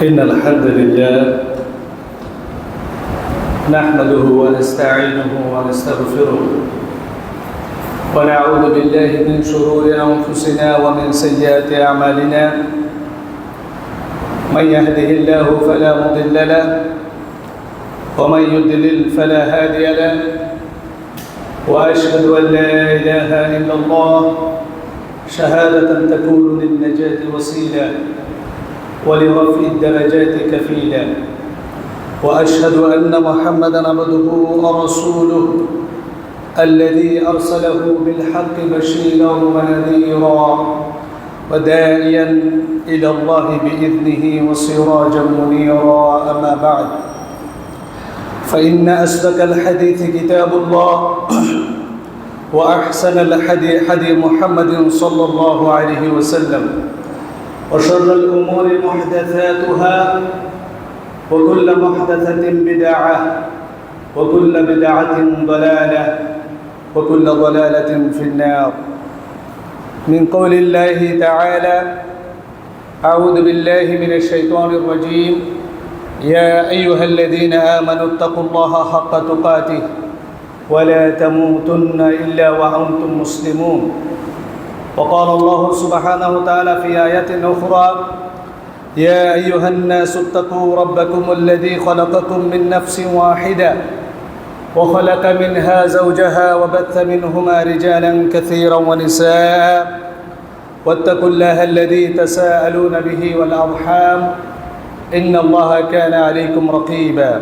إن الحمد لله نحمده ونستعينه ونستغفره ونعوذ بالله من شرور أنفسنا ومن سيئات أعمالنا من يهده الله فلا مضل له ومن يضلل فلا هادي له وأشهد أن لا إله إلا الله شهادة تكون للنجاة وسيلة ولرفع الدرجات كفيلا وأشهد أن محمدًا عبده ورسوله الذي أرسله بالحق بشيرا ونذيرا وداعيا إلى الله بإذنه وسراجا منيرا أما بعد فإن أصدق الحديث كتاب الله وأحسن الحديث محمد صلى الله عليه وسلم وشر الأمور محدثاتها وكل محدثة بدعة وكل بدعة ضلالة وكل ضلالة في النار من قول الله تعالى أعوذ بالله من الشيطان الرجيم يا أيها الذين آمنوا اتقوا الله حق تقاته ولا تموتن إلا وأنتم مسلمون وقال الله سبحانه وتعالى في آية أخرى يا أيها الناس اتقوا ربكم الذي خلقكم من نفس واحدة وخلق منها زوجها وبث منهما رجالا كثيرا ونساء واتقوا الله الذي تساءلون به والأرحام إن الله كان عليكم رقيبا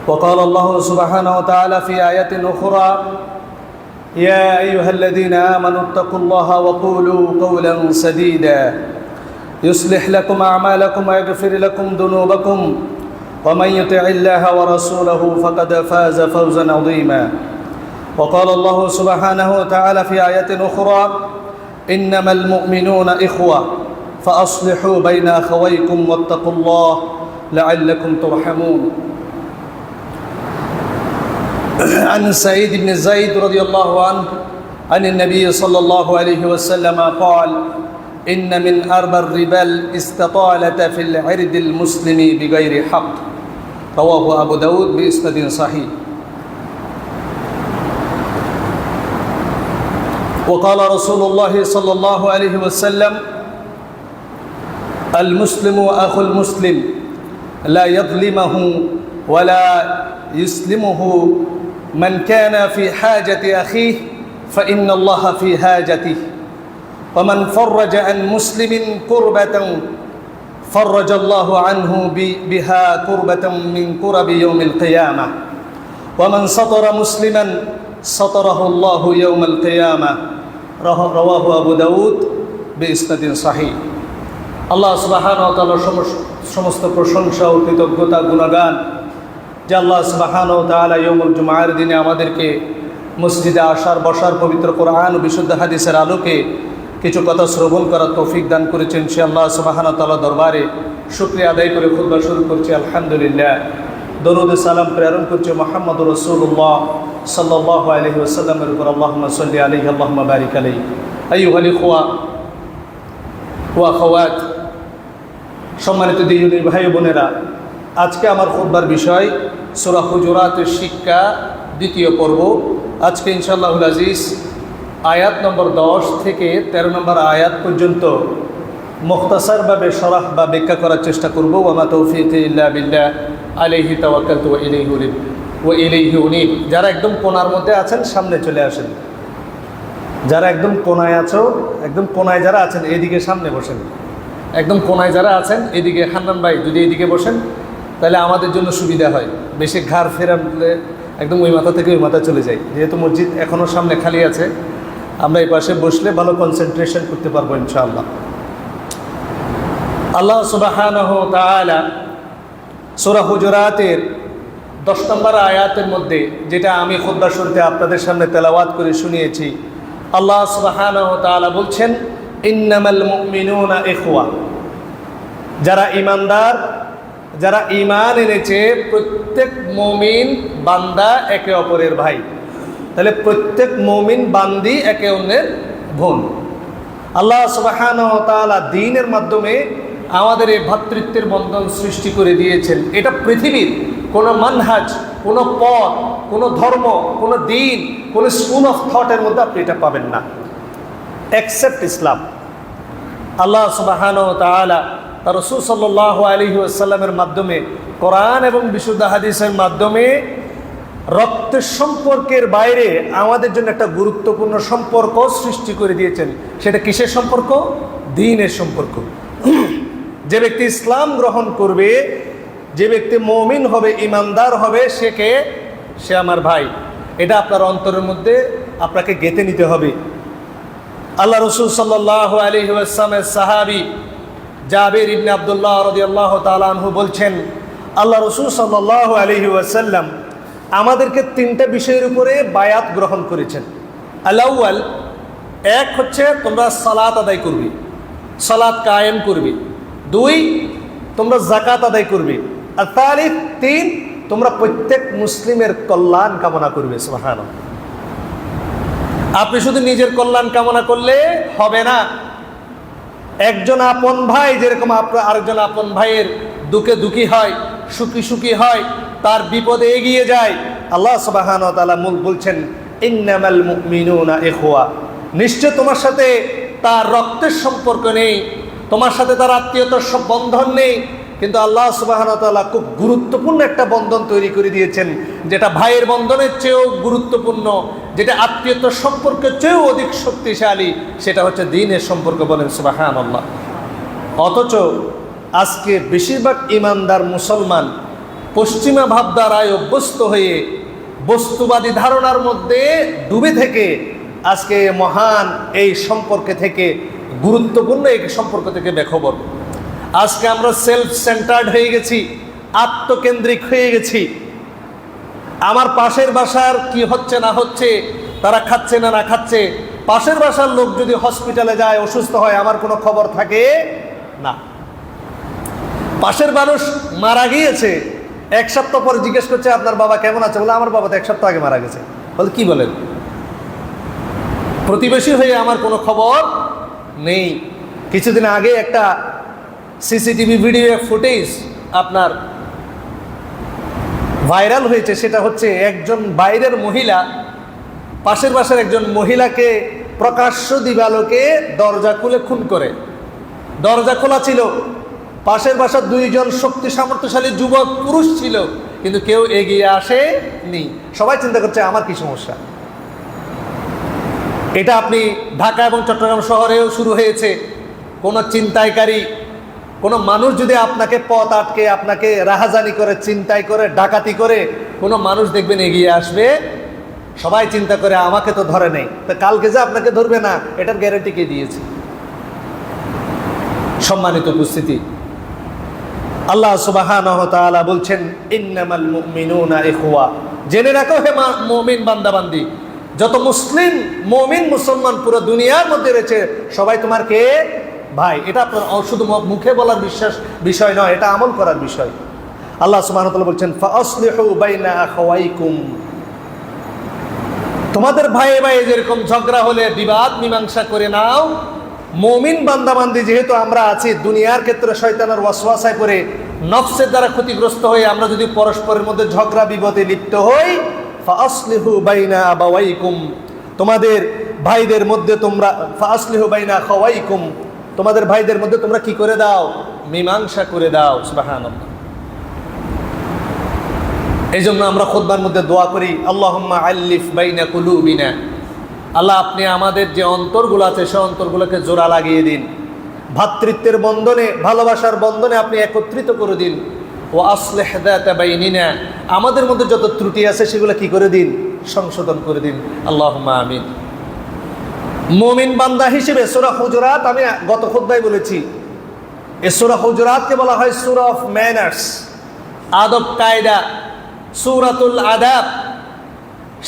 وقال الله سبحانه وتعالى في آية أخرى يا أيها الذين آمنوا اتقوا الله وقولوا قولا سديدا يصلح لكم أعمالكم ويغفر لكم ذنوبكم ومن يطع الله ورسوله فقد فاز فوزا عظيما وقال الله سبحانه وتعالى في آية أخرى إنما المؤمنون إخوة فأصلحوا بين أخويكم واتقوا الله لعلكم ترحمون عن سعيد بن زيد رضي الله عنه عن النبي صلى الله عليه وسلم قال إن من أربى الربا الاستطالة في العرض المسلم بغير حق رواه أبو داود بإسناد صحيح وقال رسول الله صلى الله عليه وسلم المسلم أخو المسلم لا يظلمه ولا يسلمه من كان في حاجة أخيه فإن الله في حاجته ومن فرج عن مسلم كربة فرج الله عنه بها كربة من كرب يوم القيامة ومن سطر مسلما سطره الله يوم القيامة رواه أبو داود بإسناد صحيح আল্লাহ সুবহানাহু ওয়া তাআলার সমস্ত প্রশংসা ও কৃতজ্ঞতা গুণগান যে আল্লাহ সুবহানাহু ওয়া তাআলা ইয়াউমুল জুমআর দিনে আমাদেরকে মসজিদে আসার বসার পবিত্র কোরআন ও বিশুদ্ধ হাদিসের আলোকে কিছু কথা শ্রবণ করার তৌফিক দান করেছেন সে আল্লাহ সুবহানাহু ওয়া তাআলা দরবারে শুকরিয়া আদায় করে খুতবা শুরু করছি আলহামদুলিল্লাহ দরুদ ও সালাম প্রেরণ করছি মুহাম্মদুর রাসূলুল্লাহ সাল্লাল্লাহু আলাইহি ওয়াসাল্লামের উপর আল্লাহুম্মা সাল্লি আলাইহি আল্লাহুম্মা বারিক আলাইহি আইয়ুহাল ইখওয়া ওয়া আখাওয়াত সম্মানিত দিনী ভাই বোনেরা আজকে আমার খুতবার বিষয় সূরা হুজুরাতের শিক্ষা দ্বিতীয় পর্ব আজকে ইনশাআল্লাহুল আজিজ আয়াত নম্বর 10 থেকে 13 নম্বর আয়াত পর্যন্ত মুখতাসারভাবে শরহ বা ব্যাখ্যা করার চেষ্টা করব ওয়া মা তাওফীকি ইল্লা বিল্লাহ আলাইহি তাওয়াক্কালতু ওয়া ইলাইহি উনীব যারা একদম কোণার মধ্যে আছেন সামনে চলে আসেন যারা একদম কোণায় আছো একদম কোণায় যারা আছেন এদিকে সামনে বসেন একদম কোণায় যারা আছেন এদিকে হান্নান ভাই যদি এদিকে বসেন তাহলে আমাদের জন্য সুবিধা হয় বেশি ঘাড় ফেরালে একদম ওই মাথা থেকে ওই মাথা চলে যায় যেহেতু মসজিদ এখনও সামনে খালি আছে আমরা এই পাশে বসলে ভালো কনসেন্ট্রেশন করতে পারবো ইনশাআল্লাহ আল্লাহ সুবহানাহু ওয়া তাআলা সূরা হুজুরাতের 10 নম্বর আয়াতের মধ্যে যেটা আমি খুতবা শুনতে আপনাদের সামনে তেলাওয়াত করে শুনিয়েছি আল্লাহ সুবহানাহু ওয়া তাআলা বলছেন ইন্নামাল মুমিনুনা ইখওয়া যারা ঈমানদার যারা ঈমান এনেছে প্রত্যেক মুমিন বান্দা একে অপরের ভাই তাহলে প্রত্যেক মুমিন বান্দি একে অন্যের বোন আল্লাহ সুবহানাহু ওয়া তাআলা দ্বীনের মাধ্যমে আমাদের এই ভ্রাতৃত্বের বন্ধন সৃষ্টি করে দিয়েছেন। এটা পৃথিবীর কোনো মানহাজ, কোনো পথ, কোনো ধর্ম, কোনো দিন, কোনো স্কুল অফ থটের মধ্যে আপনি এটা পাবেন না, এক্সেপ্ট ইসলাম। আল্লাহ সুবহানাহু ওয়া তাআলা তার রাসূল সাল্লাল্লাহু আলাইহি ওয়াসাল্লামের মাধ্যমে, কোরআন এবং বিশুদ্ধ হাদিসের মাধ্যমে রক্তের সম্পর্কের বাইরে আমাদের জন্য একটা গুরুত্বপূর্ণ সম্পর্ক সৃষ্টি করে দিয়েছেন। সেটা কিসের সম্পর্ক? দ্বীনের সম্পর্ক। যে ব্যক্তি ইসলাম গ্রহণ করবে, যে ব্যক্তি মুমিন হবে, ইমানদার হবে, সে আমার ভাই। এটা আপনার অন্তরের মধ্যে আপনাকে গেঁথে নিতে হবে। আল্লাহ রাসূল সাল্লাল্লাহু আলাইহি ওয়াসাল্লামের সাহাবী জাবির ইবনে আব্দুল্লাহ রাদিয়াল্লাহু তাআলা আনহু বলছেন, আল্লাহ রাসূল সাল্লাল্লাহু আলাইহি ওয়াসাল্লাম আমাদেরকে তিনটা বিষয়ের উপরে বায়াত গ্রহণ করেছেন। আল-আউয়াল, এক হচ্ছে তোমরা সালাত আদায় করবে, সালাত কায়েম করবে। দুই, তোমরা যাকাত আদায় করবে। আর তালিত, তিন, তোমরা প্রত্যেক মুসলিমের কল্যাণ কামনা করবে। সুবহানাল্লাহ। আপনি শুধু নিজের কল্যাণ কামনা করলে হবে না। একজন আপন ভাই যেরকম আরেকজন আপন ভাইয়ের দুঃখে দুঃখী হয়, সুখী সুখী হয়, তার বিপদে এগিয়ে যায়, আল্লাহ সুবহানাহু ওয়া তাআলা বলছেন ইন্নামাল মুমিনুনা ইখওয়া, নিশ্চয় তোমার সাথে তার রক্তের সম্পর্ক নেই, তোমার সাথে তার আত্মীয়তার সব বন্ধন নেই, কিন্তু আল্লাহ সুবহানাহু ওয়া তাআলা খুব গুরুত্বপূর্ণ একটা বন্ধন তৈরি করে দিয়েছেন, যেটা ভাইয়ের বন্ধনের চেয়েও গুরুত্বপূর্ণ, যেটা আত্মীয়তার সম্পর্কের চেয়েও অধিক শক্তিশালী, সেটা হচ্ছে দ্বীনের সম্পর্ক। বলেন সুবহানাল্লাহ। অথচ আজকে বেশিরভাগ ইমানদার মুসলমান পশ্চিমা ভাবধারায় অভ্যস্ত হয়ে বস্তুবাদী ধারণার মধ্যে ডুবে থেকে আজকে মহান এই সম্পর্কে থেকে, গুরুত্বপূর্ণ এই সম্পর্ক থেকে বেখবর। আজকে আমরা সেলফ সেন্টার্ড হয়ে গেছি, আত্মকেন্দ্রিক হয়ে গেছি। আমার পাশের বাসার কি হচ্ছে না হচ্ছে, তারা খাচ্ছে না খাচ্ছে, পাশের বাসার লোক যদি হসপিটালে যায়, অসুস্থ হয়, আমার কোনো খবর থাকে না। পাশের মানুষ মারা গিয়েছে, এক সপ্তাহ পরে জিজ্ঞেস করছে আপনার বাবা কেমন আছে, বলে আমার বাবা তো এক সপ্তাহ আগে মারা গেছে। বলে কি বলেন? প্রতিবেশী হয়ে আমার কোনো খবর নেই। কিছুদিন আগে একটা সিসিটিভি ভিডিও ফুটেজ আপনার ভাইরাল হয়েছে। সেটা হচ্ছে একজন বাইরের মহিলা পাশের বাসার একজন মহিলাকে প্রকাশ্য দিবালোকে দরজা খুলে খুন করে। দরজা খোলা ছিল, পাশের বাসার দুইজন শক্তি সামর্থ্যশালী যুবক পুরুষ ছিল, কিন্তু কেউ এগিয়ে আসেনি। সবাই চিন্তা করছে আমার কি সমস্যা। এটা আপনি ঢাকা এবং চট্টগ্রাম শহরেও শুরু হয়েছে। কোনো ছিনতাইকারী, কোনো মানুষ যদি আপনাকে পথ আটকে, আপনাকে রাহাজানি করে, চিন্তাই করে, ডাকাতি করে, কোনো মানুষ দেখবেন এগিয়ে আসবে, সবাই চিন্তা করে আমাকে তো ধরে নেই, তো কালকে যে আপনাকে ধরবে না, এটার গ্যারান্টি কে দিয়েছে? সম্মানিত উপস্থিতি, আল্লাহ সুবহানাহু ওয়া তাআলা বলছেন ইন্নামাল মুমিনুনা ইখওয়া, জেনে রাখো হে মুমিন বান্দাবান্দি, যত মুসলিম মুমিন মুসলমান পুরো দুনিয়ার মধ্যে রয়েছে, সবাই তোমার কে? ভাই। এটা আপনার শুধু মুখে বলার বিষয় নয়, এটা আমল করার বিষয়। আল্লাহ সুবহানাহু ওয়া তাআলা বলছেন ফাআসলিহু বাইনা আখাওয়াইকুম, তোমাদের ভাইয়ে ভাইয়ে যেরকম ঝগড়া হলে বিবাদ মীমাংসা করে নাও। মুমিন বান্দাবান্দি যেহেতু আমরা আছি, দুনিয়ার ক্ষেত্রে শয়তানের ওয়াসওয়াসায় পড়ে নফসের দ্বারা ক্ষতিগ্রস্ত হয়ে আমরা যদি পরস্পরের মধ্যে ঝগড়া বিবাদে লিপ্ত হই, ফাআসলিহু বাইনা আবাওয়াইকুম, তোমাদের ভাইদের মধ্যে তোমরা, ফাআসলিহু বাইনা আখাওয়াইকুম, তোমাদের ভাইদের মধ্যে তোমরা কি করে দাও? মীমাংসা করে দাও। সুবহানাল্লাহ। এই জন্য আমরা খুতবার মধ্যে দোয়া করি, আল্লাহুম্মা আল্লিফ বাইনা কুলুবিনা, আল্লাহ আপনি আমাদের যে অন্তরগুলো আছে সে অন্তরগুলোকে জোড়া লাগিয়ে দিন, ভ্রাতৃত্বের বন্ধনে, ভালোবাসার বন্ধনে আপনি একত্রিত করে দিন। ও আসলিহ যাতা বাইনিনা, আমাদের মধ্যে যত ত্রুটি আছে সেগুলো কি করে দিন? সংশোধন করে দিন। আল্লাহুম্মা আমিন। মুমিন বান্দা হিসেবে সূরা হুজুরাত, আমি গত খুতবায় বলেছি, এই সূরা হুজুরাতকে বলা হয় সূরা অফ ম্যানার্স, আদব কায়দা, সূরাতুল আদাব,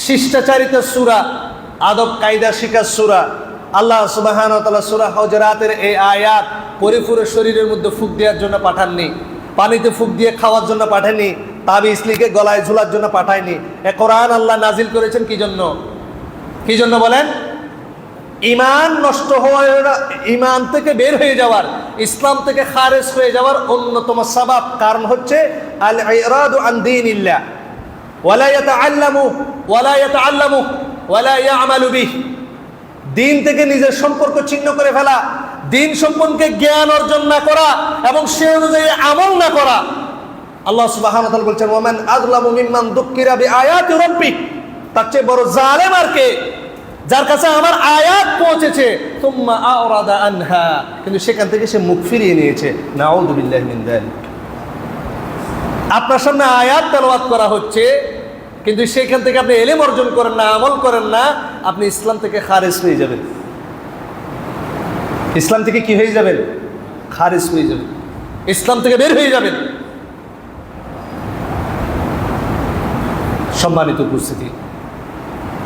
শিষ্টাচারিতার সূরা, আদব কায়দা শিখার সূরা। আল্লাহ সুবহানাহু ওয়া তাআলা সূরা হুজুরাতের এই আয়াত পরিপূর্ণ শরীরের মধ্যে ফুঁক দেওয়ার জন্য পাঠাননি, পানিতে ফুঁক দিয়ে খাওয়ার জন্য পাঠাননি, তাবিজ লিখে গলায় ঝুলার জন্য পাঠায়নি। এ কোরআন আল্লাহ নাজিল করেছেন কি জন্য? কি জন্য বলেন? ইমান নষ্ট হওয়ার, ইমান থেকে বের হয়ে যাওয়ার, ইসলাম থেকে খারেজ হয়ে যাওয়ার অন্যতম সাবাব কারণ হচ্ছে আল ইরাদু আন দীনিল্লাহ ওয়ালা ইয়াতাআল্লামু ওয়ালা ইয়ামালু বিহি। দিন থেকে নিজের সম্পর্ক ছিন্ন করে ফেলা, দিন সম্পর্কে জ্ঞান অর্জন না করা এবং সে অনুযায়ী আমল না করা। আল্লাহ সুবহানাহু ওয়া তাআলা বলছেন ওয়ামান আযলামু মিম্মান দুক্কিরা বিআয়াতি রাব্বিক, তার চেয়ে বড় জালেম আর কে, যার কাছে আমার আয়াত পৌঁছেছে তুম্মা আরাদা আনহা, কিন্তু সেখান থেকে সে মুখ ফিরিয়ে নিয়েছে। নাউযু বিল্লাহি মিন যালিক। আপনার সামনে আয়াত তেলাওয়াত করা হচ্ছে কিন্তু সেখান থেকে আপনি ইলম অর্জন করেন না, আমল করেন না, আপনি ইসলাম থেকে খারিজ হয়ে যাবেন। ইসলাম থেকে কি হয়ে যাবেন? খারিজ হয়ে যাবেন, ইসলাম থেকে বের হয়ে যাবেন। সম্মানিত উপস্থিতি,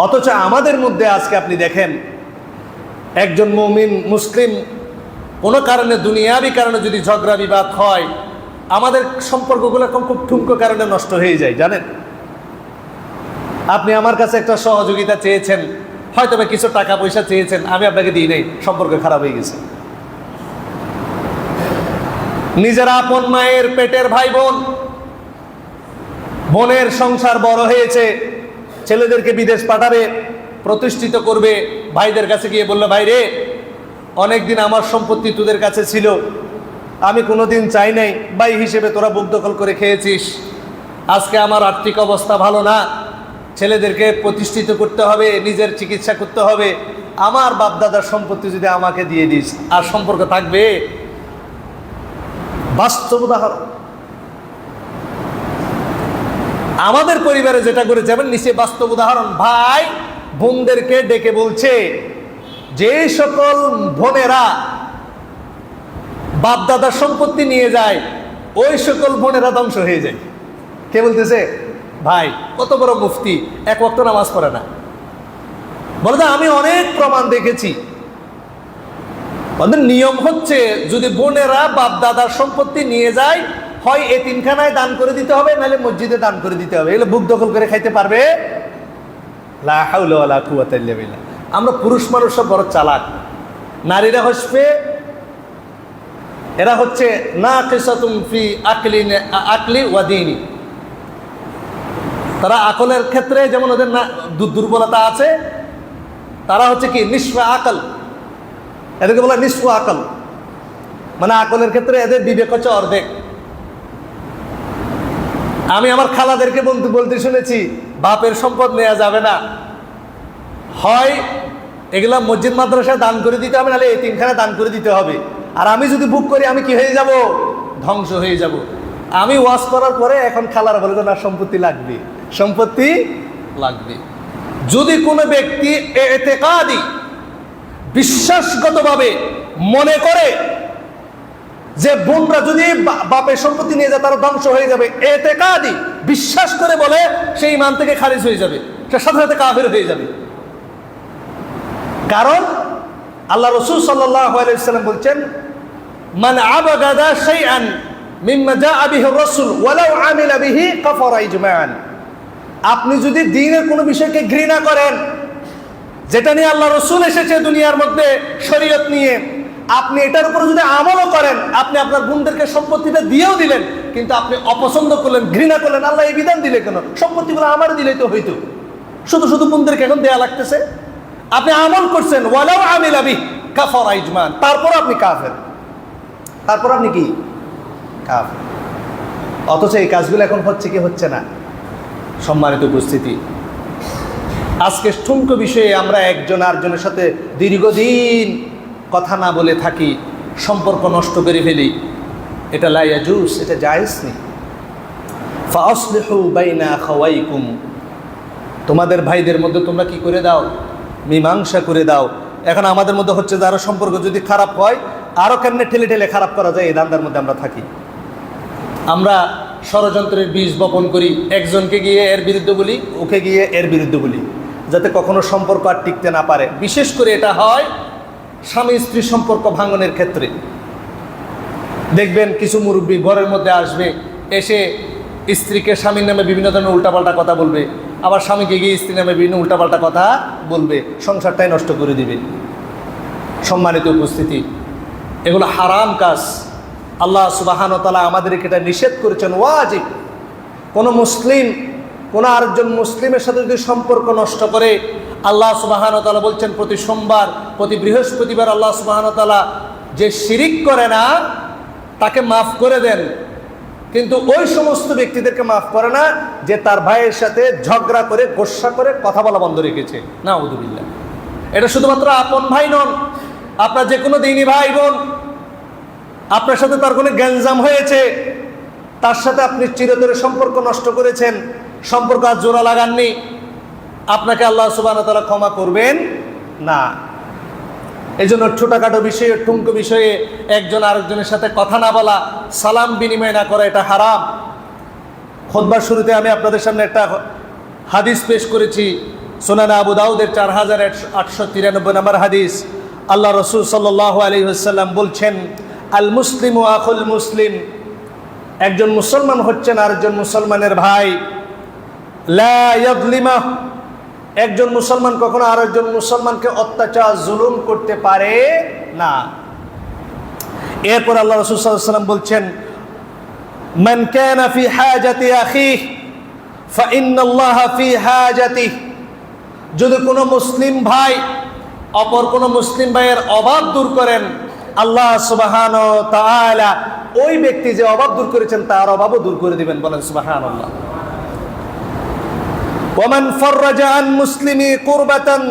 অথচ আমাদের মধ্যে আজকে আপনি দেখেন একজন মুমিন মুসলিম কোনো কারণে, দুনিয়াবি কারণে যদি ঝগড়া বিবাদ হয়, আমাদের সম্পর্কগুলো খুব ঠুনকো কারণে নষ্ট হয়ে যায়। জানেন, আপনি আমার কাছে একটা সহযোগিতা চেয়েছেন, হয়তো বা কিছু টাকা পয়সা চেয়েছেন, আমি আপনাকে দিই নাই, সম্পর্ক খারাপ হয়ে গেছে। নিজের আপন মায়ের পেটের ভাই বোন, বোনের সংসার বড় হয়েছে, ছেলেদেরকে বিদেশ পাঠাবে, প্রতিষ্ঠিত করবে, ভাইদের কাছে গিয়ে বললো ভাই রে, অনেকদিন আমার সম্পত্তি তোদের কাছে ছিল, আমি কোনোদিন চাই নাই, ভাই হিসেবে তোরা বুক দখল করে খেয়েছিস, আজকে আমার আর্থিক অবস্থা ভালো না, ছেলেদেরকে প্রতিষ্ঠিত করতে হবে, নিজের চিকিৎসা করতে হবে, আমার বাপদাদার সম্পত্তি যদি আমাকে দিয়ে দিস, আর সম্পর্ক থাকবে? বাস্তব উদাহরণ আমাদের পরিবারে যেটা করে যাবেন, নিচে বাস্তব উদাহরণ। ভাই বোনদেরকে ডেকে বলছে, যে সকল বোনেরা বাপদাদার সম্পত্তি নিয়ে যায়, ওই সকল বোনেরা ধ্বংস হয়ে যায়। কে বলতেছে? ভাই। কত বড় মুফতি, এক ওয়াক্ত নামাজ পড়ে না। বলে যে আমি অনেক প্রমাণ দেখেছি। ওদের নিয়ম হচ্ছে, যদি বোনেরা বাপদাদার সম্পত্তি নিয়ে যায়, হয় এতিমখানায় দান করে দিতে হবে, নাহলে মসজিদে দান করে দিতে হবে। এগুলো বুক দখল করে খাইতে পারবে? লা হাওলা ওয়ালা কুওয়াতা ইল্লা বিল্লাহ। আমরা পুরুষ মানুষ সব বড় চালাক, নারীরা হসবে, এরা হচ্ছে নাকিসাতুম ফি আকলি ওয়া দীনি। তারা আকলের ক্ষেত্রে যেমন ওদের দুর্বলতা আছে, তারা হচ্ছে কি নিসফা আকল, এদেরকে বলা নিসফু আকল, মানে আকলের ক্ষেত্রে এদের বিবেক হচ্ছে অর্ধেক। আমি আমার খালাদেরকে বলতে শুনেছি, বাপের সম্পদ নেওয়া যাবে না, হয় এগুলা মসজিদ মাদ্রাসায় দান করে দিতে হবে, নাহলে এতিমখানায় দান করে দিতে হবে। আর আমি যদি বুক করি, আমি কি হয়ে যাব? ধ্বংস হয়ে যাব। আমি ওয়াজ করার পরে এখন খালারা বলে যে না, সম্পত্তি লাগবে, সম্পত্তি লাগবে। যদি কোনো ব্যক্তি ইতিকাদি, বিশ্বাসগতভাবে মনে করে যে বোনরা যদি বাপের সম্পত্তি নিয়ে যায় তারা ধ্বংস হয়ে যাবে, ইতিকাদি বিশ্বাস করে বলে, সেই ঈমান থেকে খারিজ হয়ে যাবে, সে সাথে সাথে কাফের হয়ে যাবে। কারণ আল্লাহ রাসূল সাল্লাল্লাহু আলাইহি ওয়াসাল্লাম বলছেন, মান আবাগাদা শাইআন মিম্মা জাআ বিহি রাসূল ওয়ালাউ আমিলা বিহি কাফারা ইজমাআন। আপনি যদি দ্বীনের কোনো বিষয়কে ঘৃণা করেন, যেটা নিয়ে আল্লাহ রাসূল এসেছে দুনিয়ার মধ্যে শরীয়ত নিয়ে, আপনি এটার উপর যদি আমলও করেন, আপনি আপনার বোনদেরকে সম্পত্তিটা দিয়েও দিলেন, কিন্তু আপনি অপছন্দ করলেন, ঘৃণা করলেন, আল্লাহ এই বিধান দিলে কেন? সম্পত্তিগুলো আমার দিলেই তো হইতো, শুধু শুধু বোনদেরকে এখন দেয়া লাগতেছে। আপনি আমল করছেন, ওয়ালাউ আমিলা বিহি কাফারা ইজমাআন, তারপর আপনি কাফের, তারপর আপনি কি? কাফের। অথচ এই কাজগুলো এখন হচ্ছে কি হচ্ছে না? সম্মানিত উপস্থিতি, আজকে ঠুনকো বিষয়ে আমরা একজন আরেকজনের সাথে দীর্ঘদিন কথা না বলে থাকি, সম্পর্ক নষ্ট করে ফেলি। এটা লা ইয়াজুজ, এটা জায়েজ নেই। ফাআসলিহু বাইনা আখাওয়াইকুম, তোমাদের ভাইদের মধ্যে তোমরা কি করে দাও? মীমাংসা করে দাও। এখন আমাদের মধ্যে হচ্ছে যে আরো সম্পর্ক যদি খারাপ হয়, আরো কেমনে ঠেলে ঠেলে খারাপ করা যায়, এই ধান্দার মধ্যে আমরা থাকি। আমরা ষড়যন্ত্রের বীজ বপন করি, একজনকে গিয়ে এর বিরুদ্ধে বলি, ওকে গিয়ে এর বিরুদ্ধে বলি, যাতে কখনো সম্পর্ক আর টিকতে না পারে। বিশেষ করে এটা হয় স্বামী স্ত্রী সম্পর্ক ভাঙনের ক্ষেত্রে। দেখবেন কিছু মুরব্বী ঘরের মধ্যে আসবে, এসে স্ত্রীকে স্বামীর নামে বিভিন্ন ধরনের উল্টাপাল্টা কথা বলবে, আবার স্বামীকে গিয়ে স্ত্রীর নামে বিভিন্ন উল্টাপাল্টা কথা বলবে, সংসারটাই নষ্ট করে দিবে। সম্মানিত উপস্থিতি, এগুলো হারাম কাজ। আল্লাহ সুবহানাহু ওয়া তাআলা আমাদেরকে এটা নিষেধ করেছেন, ওয়াজিব। কোনো মুসলিম কোনো আরেকজন মুসলিমের সাথে যদি সম্পর্ক নষ্ট করে, আল্লাহ সুবহানাহু ওয়া তাআলা বলছেন প্রতি সোমবার প্রতি বৃহস্পতিবার আল্লাহ সুবহানাহু ওয়া তাআলা যে শিরিক করে না তাকে মাফ করে দেন, কিন্তু ওই সমস্ত ব্যক্তিদেরকে মাফ করে না যে তার ভাইয়ের সাথে ঝগড়া করে গোসা করে কথা বলা বন্ধ রেখেছে। নাউযুবিল্লাহ। এটা শুধুমাত্র আপন ভাই নন, আপনার যে কোনো দিনী ভাই বোন, আপনার সাথে তার কোনো গ্যাঞ্জাম হয়েছে, তার সাথে আপনি চিরতরে সম্পর্ক নষ্ট করেছেন, সম্পর্ক আর জোড়া লাগাননি, আপনাকে আল্লাহ সুবহানাহু ওয়া তাআলা ক্ষমা করবেন না। এই জন্য ছোটখাটো বিষয়ে, ঠুনকো বিষয়ে একজন আরেকজনের সাথে কথা না বলা, সালাম বিনিময় না করা, এটা হারাম। খুতবার শুরুতে আমি আপনাদের সামনে একটা হাদিস পেশ করেছি, সুনানে আবু দাউদের 4893 নম্বর হাদিস। আল্লাহ রাসূল সাল্লাল্লাহু আলাইহি ওয়াসাল্লাম বলছেন, আল মুসলিমু আখুল মুসলিম, একজন মুসলমান হচ্ছেন আরেকজন মুসলমানের ভাই। লা ইয়াযলিমাহ, একজন মুসলমান কখনো আরেকজন মুসলমানকে অত্যাচার জুলুম করতে পারে না। এরপর আল্লাহ রাসূল সাল্লাল্লাহু আলাইহি ওয়াসাল্লাম বলছেন, মান কানা ফি হাজাতি আখিহি ফাইন্নাল্লাহা ফি হাজাতিহি, যদি কোনো মুসলিম ভাই অপর কোনো মুসলিম ভাইয়ের অভাব দূর করেন, আল্লাহ সুবহানাহু ওয়া তাআলা ওই ব্যক্তি যে অভাব দূর করেছেন তার অভাবও দূর করে দিবেন। বলেন সুবহানাল্লাহ। ওয়ামান ফাররাজা আন মুসলিমি কুরবাতান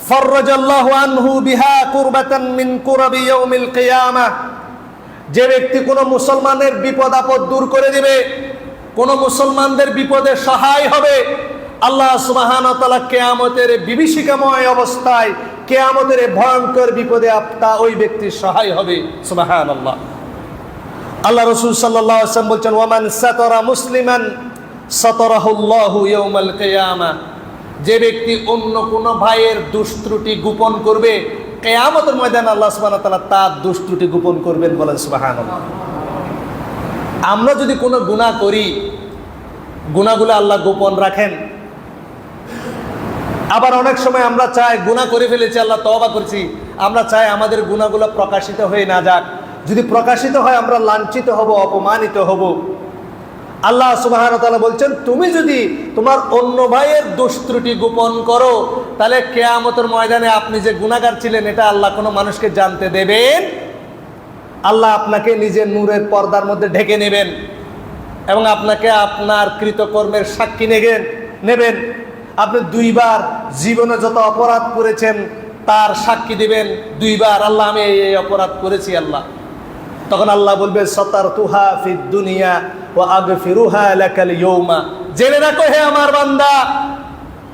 ফাররাজাল্লাহু আনহু বিহা কুরবাতান মিন কুরাবি ইয়াউমিল কিয়ামাহ, যে ব্যক্তি কোনো মুসলমানের বিপদ আপদ দূর করে দিবে, কোন মুসলমানদের বিপদে সহায় হবে, আল্লাহ সুবহানাহু ওয়া তাআলা কিয়ামতের বিভীষিকাময় অবস্থায়, কিয়ামতের ভয়ঙ্কর বিপদে ওই ব্যক্তির সহায় হবে। সুবহানাল্লাহ। আল্লাহ রাসূল সাল্লাল্লাহু আলাইহি ওয়াসাল্লাম বলছেন, ওয়ামান সাতারা মুসলিমান সাতারাহুল্লাহু ইয়াউমাল কিয়ামাহ, যে ব্যক্তি অন্য কোন ভাইয়ের দুষ্ত্রুটি গোপন করবে, কিয়ামতের ময়দানে আল্লাহ সুবহানাহু ওয়া তাআলা তার দুষ্ত্রুটি গোপন করবেন। বলেন সুবহানাল্লাহ। আমরা যদি কোনো গুনাহ করি, গুনাহগুলো আল্লাহ গোপন রাখেন। আবার অনেক সময় আমরা চাই গুনাহ করে ফেলেছি, আল্লাহ তওবা করছি, আমরা চাই আমাদের গুনাহগুলো প্রকাশিত হয়ে না যাক। যদি প্রকাশিত হয় আমরা লাঞ্ছিত হব, অপমানিত হব। আল্লাহ সুবহানাহু ওয়া তাআলা বলছেন, তুমি যদি তোমার অন্য ভাইয়ের দুষ্ত্রুটি গোপন করো, তাহলে কিয়ামতের ময়দানে আপনি যে গুনাহগার ছিলেন এটা আল্লাহ কোনো মানুষকে জানতে দেবেন। আল্লাহ আপনাকে নিজের নূরের পর্দার মধ্যে ঢেকে নেবেন এবং আপনাকে আপনার কৃতকর্মের সাক্ষী নেবেন। আপনি দুইবার জীবনে যত অপরাধ করেছেন তার সাক্ষী দিবেন, দুইবার আল্লাহ আমি এই অপরাধ করেছি আল্লাহ। তখন আল্লাহ বলবে, সাতারতুহা ফিদ দুনিয়া ওয়া আগফিরুহা লাকাল ইয়াউমা, জেনে রাখো হে আমার বান্দা,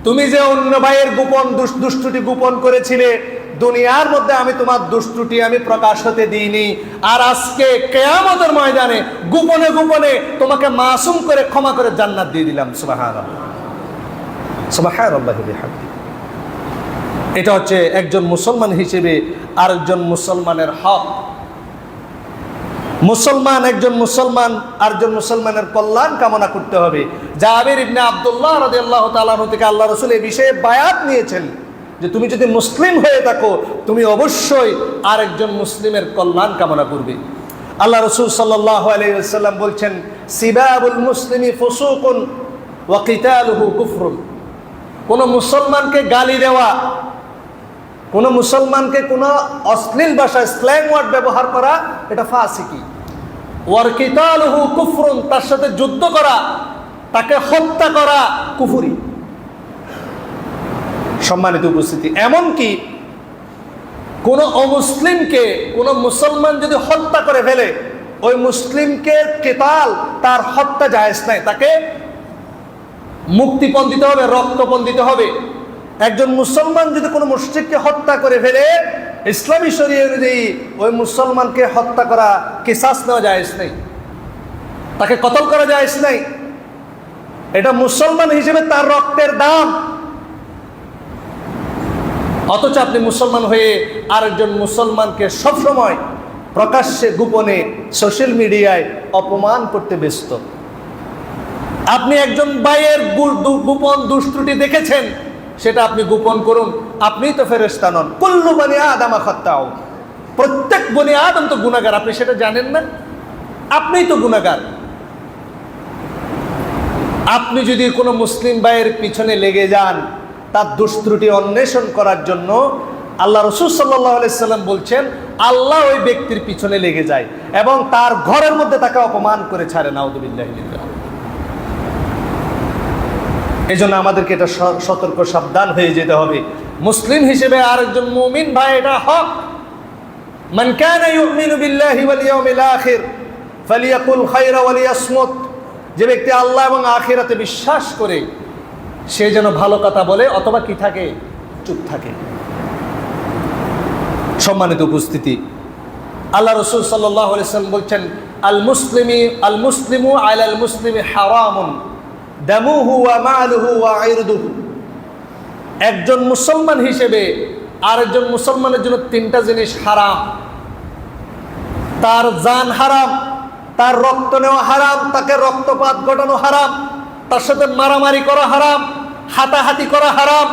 তুমি যে অন্য ভাইয়ের গোপন দুষ্টুটি গোপন করেছিলে, দুনিয়ার মধ্যে আমি তোমার দুষ্টুটি আমি প্রকাশ হতে দিইনি, আর আজকে কিয়ামতের ময়দানে গোপনে গোপনে তোমাকে মাসুম করে ক্ষমা করে জান্নাত দিয়ে দিলাম। সুবহানাল্লাহ, সুবহানাল্লাহি বিহামদিহি। এটা হচ্ছে একজন মুসলমান হিসেবে আরেকজন মুসলমানের হক। মুসলমান একজন মুসলমান আরেকজন মুসলমানের কল্যাণ কামনা করতে হবে। জাবির ইবনে আব্দুল্লাহ রাদিয়াল্লাহু তাআলা আনহু থেকে আল্লাহ রাসূল এই বিষয়ে বায়াত নিয়েছেন যে তুমি যদি মুসলিম হয়ে থাকো তুমি অবশ্যই আরেকজন মুসলিমের কল্যাণ কামনা করবে। আল্লাহ রাসূল সাল্লাল্লাহু আলাইহি ওয়াসাল্লাম বলছেন, সিবাবুল মুসলিমি ফুসুকুন ওয়া কিতালুহু কুফরুন, কোন মুসলমানকে গালি দেওয়া, কোন মুসলমানকে কোন অশ্লীল ভাষায় স্ল্যাং ওয়ার্ড ব্যবহার করা, এটা ফাসিকি। ওয়ার কিতালুহু কুফরুন, তার সাথে যুদ্ধ করা, তাকে হত্যা করা কুফরি। সম্মানিত উপস্থিতি, এমনকি কোন অমুসলিমকে কোন মুসলমান যদি হত্যা করে ফেলে, ওই মুসলিমকে কিতাল, তার হত্যা জায়েজ নাই, তাকে মুক্তিপণ দিতে হবে, রক্তপণ দিতে হবে। একজন মুসলমান যদি কোনো মুশরিককে হত্যা করে ফেলে, ইসলামী শরীয়ত অনুযায়ী ওই মুসলমানকে হত্যা করা কিসাস নেওয়া জায়েজ নেই, তাকে কতল করা জায়েজ নেই। এটা মুসলমান হিসেবে তার রক্তের দাম। অথচ আপনি মুসলমান হয়ে আরেকজন মুসলমানকে সবসময় প্রকাশ্যে গোপনে সোশ্যাল মিডিয়ায় অপমান করতে ব্যস্ত। আপনি একজন ভাইয়ের গোপন দুষ্ত্রুটি দেখেছেন, সেটা আপনি গোপন করুন, আপনিই তো ফেরেশতা নন। কুল্লু বানি আদম খাত্তাউ, প্রত্যেক বনি আদম তো গুনাহগার, আপনি সেটা জানেন না? আপনিই তো গুনাহগার। আপনি যদি কোনো মুসলিম ভাইয়ের পিছনে লেগে যান তার দোষ ত্রুটি অন্বেষণ করার জন্য, আল্লাহ রাসূল সাল্লাল্লাহু আলাইহি সাল্লাম বলছেন আল্লাহ ওই ব্যক্তির পিছনে লেগে যায় এবং তার ঘরের মধ্যে তাকে অপমান করে ছাড়ে। নাউযুবিল্লাহি মিন যালিক। এই জন্য আমাদেরকে এটা সতর্ক সাবধান হয়ে যেতে হবে। মুসলিম হিসেবে আরেকজন মুমিন ভাই, এটা হক, মান কানা ইউমিনু বিল্লাহি ওয়াল ইয়াউমিল আখির ফালিয়াকুল খায়রা ওয়া লিয়াসমুত। যে ব্যক্তি আল্লাহ এবং আখিরাতে বিশ্বাস করে সে যেন ভালো কথা বলে অথবা কি থাকে, চুপ থাকে। সম্মানিত উপস্থিতি, আল্লাহ রাসূল সাল্লাল্লাহু আলাইহি ওয়াসাল্লাম বলছেন আল মুসলিমু আলাল মুসলিমি হারামুন দামুহু ওয়া মালুহু ওয়া ইরদুহু। একজন মুসলমান হিসেবে আরেকজন মুসলমানের জন্য তিনটা জিনিস হারাম। তার জান হারাম, তার রক্ত নেওয়া হারাম, তাকে রক্তপাত ঘটানো হারাম, তার সাথে মারামারি করা হারাম, হাতাহাতি করা হারাম।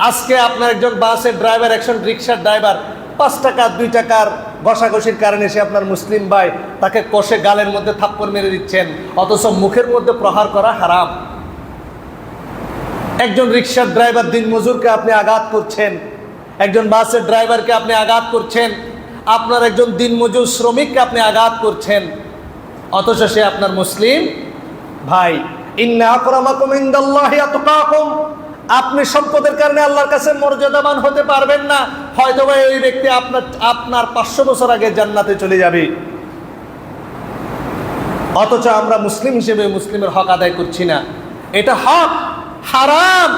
আজকে আপনার একজন বাসের ড্রাইভার, একজন রিক্সার ড্রাইভার 5 টাকা 2 টাকার ঘষাঘষির কারণে সে আপনার মুসলিম ভাই, তাকে কষে গালের মধ্যে থাপ্পড় মেরে দিচ্ছেন, অথচ মুখের মধ্যে প্রহার করা হারাম। একজন রিক্সার ড্রাইভার দিনমজুরকে আপনি আঘাত করছেন, একজন বাসের ড্রাইভারকে আপনি আঘাত করছেন, আপনার একজন দিনমজুর শ্রমিককে আপনি আঘাত করছেন, অথচ সে আপনার মুসলিম ভাই। ইন্না আকরামাকুম ইনদাল্লাহি আতকাকুম। আপনি সম্পদের কারণে আল্লাহর কাছে মর্যাদাবান হতে পারবেন না, হয়তো বা ওই ব্যক্তি আপনার 500 বছর আগে জান্নাতে চলে যাবে। অথচ আমরা মুসলিম হিসেবে মুসলিমের হক আদায় করছি না। এটা হক হারাম।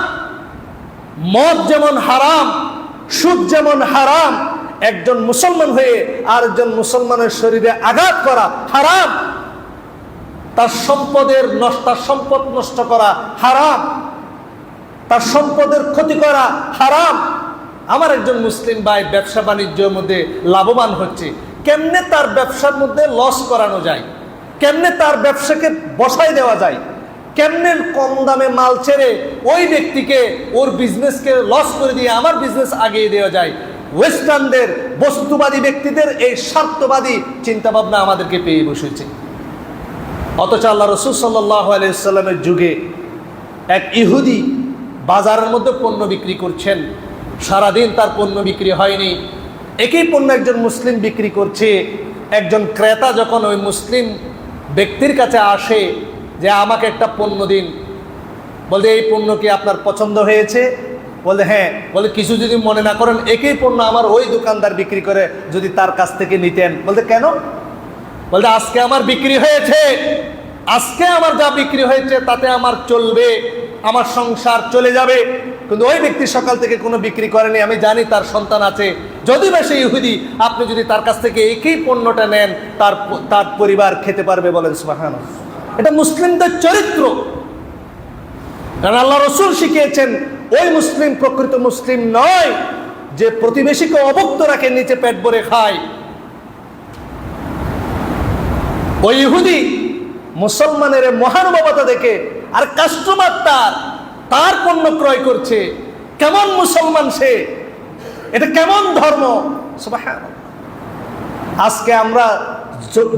মদ যেমন হারাম, সুদ যেমন হারাম, একজন মুসলমান হয়ে আরেকজন মুসলমানের শরীরে আঘাত করা হারাম। তার সম্পদ নষ্ট করা হারাম, তার সম্পদের ক্ষতি করা হারাম। আমার একজন মুসলিম ভাই ব্যবসা বাণিজ্যের মধ্যে লাভবান হচ্ছে, কেমনে তার ব্যবসার মধ্যে লস করানো যায়, কেমনে তার ব্যবসাকে বসাই দেওয়া যায়, কেমনে কম দামে মাল ছেড়ে ওই ব্যক্তিকে ওর বিজনেসকে লস করে দিয়ে আমার বিজনেস আগিয়ে দেওয়া যায়। ওয়েস্টার্নদের, বস্তুবাদী ব্যক্তিদের এই স্বার্থবাদী চিন্তাভাবনা আমাদেরকে পেয়ে বসেছে। অথচ আল্লাহ রাসূল সাল্লাল্লাহু আলাইহি ওয়াসাল্লামের যুগে এক ইহুদি বাজারের মধ্যে পণ্য বিক্রি করছেন, সারাদিন তার পণ্য বিক্রি হয়নি। একই পণ্য একজন মুসলিম বিক্রি করছে। একজন ক্রেতা যখন ওই মুসলিম ব্যক্তির কাছে আসে যে আমাকে একটা পণ্য দিন, বলে এই পণ্য কি আপনার পছন্দ হয়েছে? বলে হ্যাঁ। বলে কিছু যদি মনে না করেন, একই পণ্য আমার ওই দোকানদার বিক্রি করে, যদি তার কাছ থেকে নিতেন। বলতে কেন? বলতে আজকে আমার বিক্রি হয়েছে, আজকে আমার যা বিক্রি হয়েছে তাতে আমার চলবে, আমার সংসার চলে যাবে। কিন্তু ওই ব্যক্তি সকাল থেকে কোনো বিক্রি করেনি, আমি জানি তার সন্তান আছে। যদি বা সে ইহুদি, আপনি যদি তার কাছ থেকে একই পণ্যটা নেন, তার পরিবার খেতে পারবে। বলেন সুবহানাল্লাহ। এটা মুসলিমদের চরিত্র। কারণ আল্লাহ রাসূল শিখিয়েছেন ওই মুসলিম প্রকৃত মুসলিম নয় যে প্রতিবেশীকে অভুক্ত রাখে, নিচে পেট ভরে খায়। ওই ইহুদি মুসলমানের মহানুভবতা দেখে আর কাস্টমার তার পণ্য ক্রয় করছে। কেমন মুসলমান সে, এটা কেমন ধর্ম! সুবহানাল্লাহ। আজকে আমরা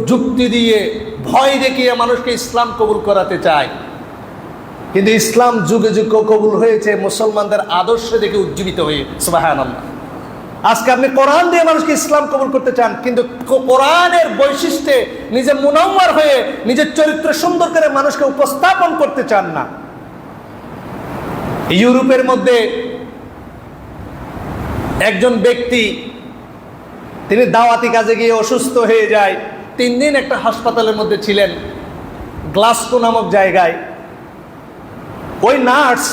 যুক্তি দিয়ে, ভয় দেখিয়ে মানুষকে ইসলাম কবুল করাতে চাই, কিন্তু ইসলাম যুগে যুগে কবুল হয়েছে মুসলমানদের আদর্শ দেখে উজ্জীবিত হয়ে। সুবহানাল্লাহ। আজকে আপনি কোরআন দিয়ে মানুষকে ইসলাম কবুল করতে চান, কিন্তু কোরআনের বৈশিষ্ট্যে নিজে মুনাওয়ার হয়ে নিজের চরিত্র সুন্দর করে মানুষকে উপস্থাপন করতে চান না। ইউরোপের মধ্যে একজন ব্যক্তি, তিনি দাওয়াতি কাজে গিয়ে অসুস্থ হয়ে যায়। 3 দিন একটা হাসপাতালের মধ্যে ছিলেন, গ্লাসগো নামক জায়গায়। ওই নার্স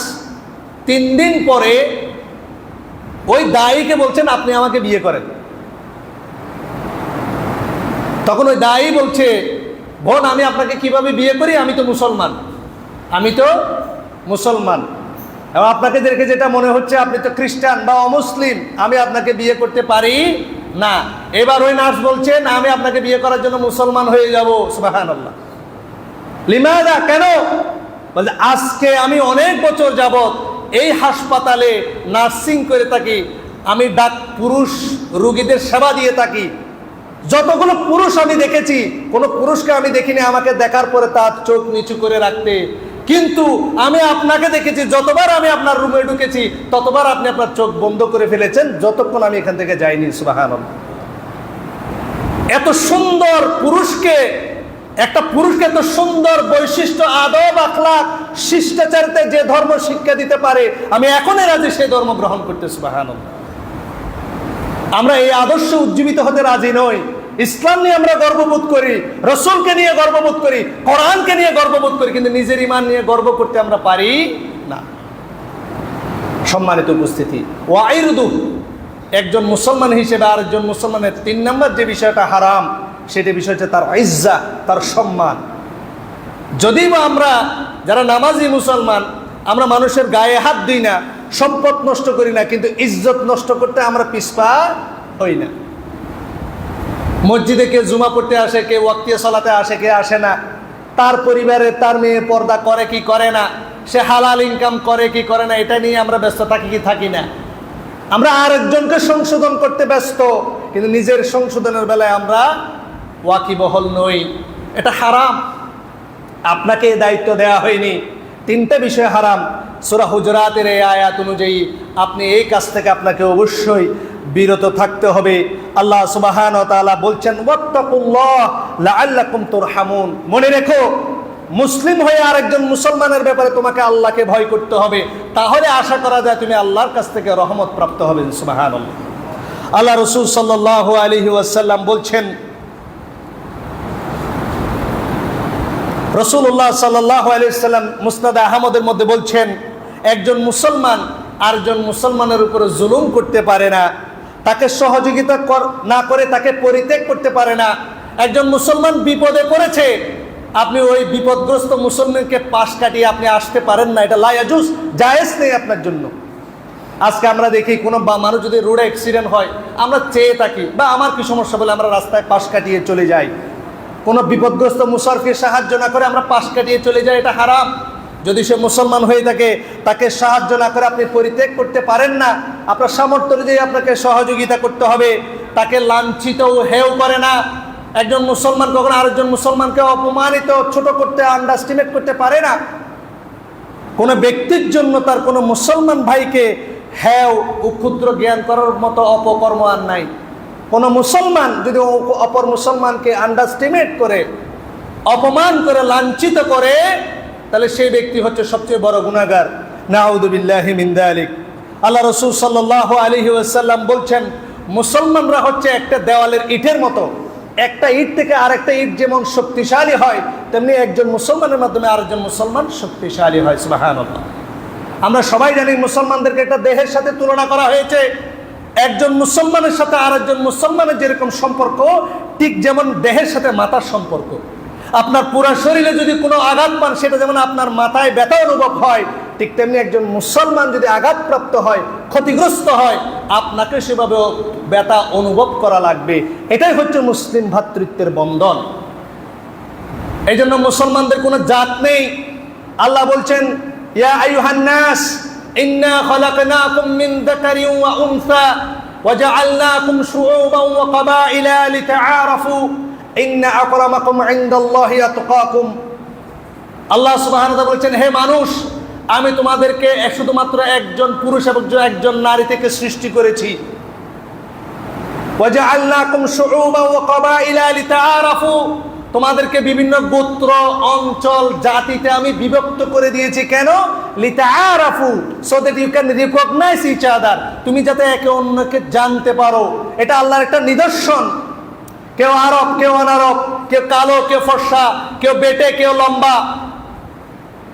3 দিন পরে ওই দায়ীকে বলছেন আপনি আমাকে বিয়ে করেন। তখন ওই দায়ী বলছে, বোন আমি আপনাকে কিভাবে বিয়ে করি, আমি তো মুসলমান, এবং আপনাকে দেখে যেটা মনে হচ্ছে আপনি তো খ্রিস্টান বা অমুসলিম, আমি আপনাকে বিয়ে করতে পারি না। এবার ওই নার্স বলছেন আমি আপনাকে বিয়ে করার জন্য মুসলমান হয়ে যাব। সুবহানাল্লাহ। লিমাযা, কেন? বলছে আজকে আমি অনেক বছর যাবত এই হাসপাতালে নার্সিং করে থাকি, আমি পুরুষ রোগীদের সেবা দিয়ে থাকি। যতগুলো পুরুষ আমি দেখেছি, কোনো পুরুষকে আমি দেখিনি আমাকে দেখার পরে তার চোখ নিচু করে রাখতে, কিন্তু আমি আপনাকে দেখেছি যতবার আমি আপনার রুমে ঢুকেছি ততবার আপনি আপনার চোখ বন্ধ করে ফেলেছেন যতক্ষণ আমি এখান থেকে যাইনি। সুবহানাল্লাহ। এত সুন্দর পুরুষকে, একটা পুরুষকে এত সুন্দর বৈশিষ্ট্য, আদব, আখলাক, শিষ্টাচারিতে যে ধর্ম শিক্ষা দিতে পারে, আমি এখনই রাজি সেই ধর্ম গ্রহণ করতে। সুবহানাল্লাহ। আমরা এই আদর্শে উজ্জীবিত হতে রাজি নই। ইসলাম নিয়ে আমরা গর্ববোধ করি, রসুলকে নিয়ে গর্ববোধ করি, কোরআনকে নিয়ে গর্ববোধ করি, কিন্তু নিজের ঈমান নিয়ে গর্ব করতে আমরা পারি না। সম্মানিত উপস্থিতি, ওয়াইরদু, একজন মুসলমান হিসেবে আরেকজন মুসলমানের 3 নম্বর যে বিষয়টা হারাম, সেটা বিষয় হচ্ছে তার ইজ্জা, তার সম্মান। যদিও আমরা যারা নামাজি মুসলমান, আমরা মানুষের গায়ে হাত দিই না, সম্পদ নষ্ট করি না, কিন্তু ইজ্জত নষ্ট করতে আমরা পিছপা হই না। মসজিদে কে জুমা পড়তে আসে, কে ওয়াক্তিয়া সালাতে আসে, কে আসে না, তার পরিবারে তার মেয়ে পর্দা করে কি করে না, সে হালাল ইনকাম করে কি করে না, এটা নিয়ে আমরা ব্যস্ত থাকি কি থাকি না। আমরা আরেকজনকে সংশোধন করতে ব্যস্ত, কিন্তু নিজের সংশোধনের বেলায় আমরা ওয়াকিবহল নই। এটা হারাম। আপনাকে এই দায়িত্ব দেওয়া হয়নি। 3টে বিষয় হারাম। সূরা হুজুরাতের এই আয়াত অনুযায়ী আপনি এই কাজ থেকে আপনাকে অবশ্যই বিরত থাকতে হবে। আল্লাহ সুবহানাহু ওয়া তাআলা বলছেন, ওয়াত্তাকুল্লাহ লাআল্লাকুম তুরহামুন। মনে রেখো, মুসলিম হয়ে আরেকজন মুসলমানের ব্যাপারে তোমাকে আল্লাহকে ভয় করতে হবে, তাহলে আশা করা যায় তুমি আল্লাহর কাছ থেকে রহমত প্রাপ্ত হবেন। সুবহানাল্লাহ। আল্লাহ রাসূল সাল্লাল্লাহু আলাইহি ওয়াসাল্লাম বলছেন, রাসূলুল্লাহ সাল্লাল্লাহু আলাইহি ওয়াসাল্লাম মুসনাদ আহমদের মধ্যে বলছেন, একজন মুসলমান আরেকজন মুসলমানের উপরে জুলুম করতে পারে না, তাকে সহযোগিতা না করে তাকে পরিত্যাগ করতে পারে না। একজন মুসলমান বিপদে পড়েছে, আপনি ওই বিপদগ্রস্ত মুসলমানকে পাশ কাটিয়ে আপনি আসতে পারেন না, এটা লা ইয়াজুজ, জায়েজ নেই আপনার জন্য। আজকে আমরা দেখি কোনো মানুষ যদি রোডে অ্যাক্সিডেন্ট হয়, আমরা চেয়ে থাকি, বা আমার কি সমস্যা বলে আমরা রাস্তায় পাশ কাটিয়ে চলে যাই। কোনো বিপদগ্রস্ত মুসাফিরকে সাহায্য না করে আমরা পাশ কাটিয়ে চলে যাই, এটা হারাম। যদি সে মুসলমান হয়ে থাকে, তাকে সাহায্য না করে আপনি পরিত্যাগ করতে পারেন না, আপনার সামর্থ্য অনুযায়ী আপনাকে সহযোগিতা করতে হবে। তাকে লাঞ্ছিত ও হেয় করে না। একজন মুসলমান কখনো আরেকজন মুসলমানকে অপমানিত, ছোট করতে, আন্ডারস্টিমেট করতে পারে না। কোনো ব্যক্তির জন্য তার কোনো মুসলমান ভাইকে হেয় ও ক্ষুদ্র জ্ঞান করার মতো অপকর্ম আর নাই। কোনো মুসলমান যদি অপর মুসলমানকে আন্ডারস্টিমেট করে, অপমান করে, লাঞ্ছিত করে, তাহলে সেই ব্যক্তি হচ্ছে সবচেয়ে বড় গুনাহগার। নাউযু বিল্লাহি মিন যালিক। আল্লাহ রাসূল সাল্লাল্লাহু আলাইহি ওয়াসাল্লাম বলছেন, মুসলমানরা হচ্ছে একটা দেওয়ালের ইটের মতো। একটা ইট থেকে আরেকটা ইট যেমন শক্তিশালী হয়, তেমনি একজন মুসলমানের মাধ্যমে আরেকজন মুসলমান শক্তিশালী হয়। সুবহানাল্লাহ। আমরা সবাই জানি মুসলমানদেরকে একটা দেহের সাথে তুলনা করা হয়েছে। একজন মুসলমানের সাথে আরেকজন মুসলমানের যেরকম সম্পর্ক, ঠিক যেমন দেহের সাথে মাথার সম্পর্ক। আপনার পুরো শরীরে যদি কোনো আঘাত পান, সেটা যেমন আপনার মাথায় ব্যথা অনুভব হয়, ঠিক তেমনি একজন মুসলমান যদি আঘাতপ্রাপ্ত হয়, ক্ষতিগ্রস্ত হয়, আপনাকে সেভাবে ব্যথা অনুভব করা লাগবে। এটাই হচ্ছে মুসলিম ভ্রাতৃত্বের বন্ধন। এই জন্য মুসলমানদের কোনো জাত নেই। আল্লাহ বলছেন, ইয়া আইয়ুহান নাস ইন্না খালাকনাকুম মিন যাকারিন ওয়া উনসা ওয়া জাআলনাকুম শুউবান ওয়া ক্বাবাইলা লিতাআরাফু ইন্না আকরামাকুম ইনদাল্লাহি আতকাকুম। আল্লাহ সুবহানাহু ওয়া তাআলা বলেছেন, হে মানুষ, আমি তোমাদেরকে শুধুমাত্র একজন পুরুষ এবং একজন নারী থেকে সৃষ্টি করেছি। ওয়া জাআলনাকুম শুউবান ওয়া ক্বাবাইলা লিতাআরাফু, তোমাদেরকে বিভিন্ন গোত্র, অঞ্চল, জাতিতে আমি বিভক্ত করে দিয়েছি। কেন? লিতাআরাফু, so that you can recognize each other, তুমি যাতে একে অন্যকে জানতে পারো। এটা আল্লাহর একটা নিদর্শন। কেউ আরব, কেউ অনারব, কেউ কালো, কেউ ফর্সা, কেউ বেটে, কেউ লম্বা,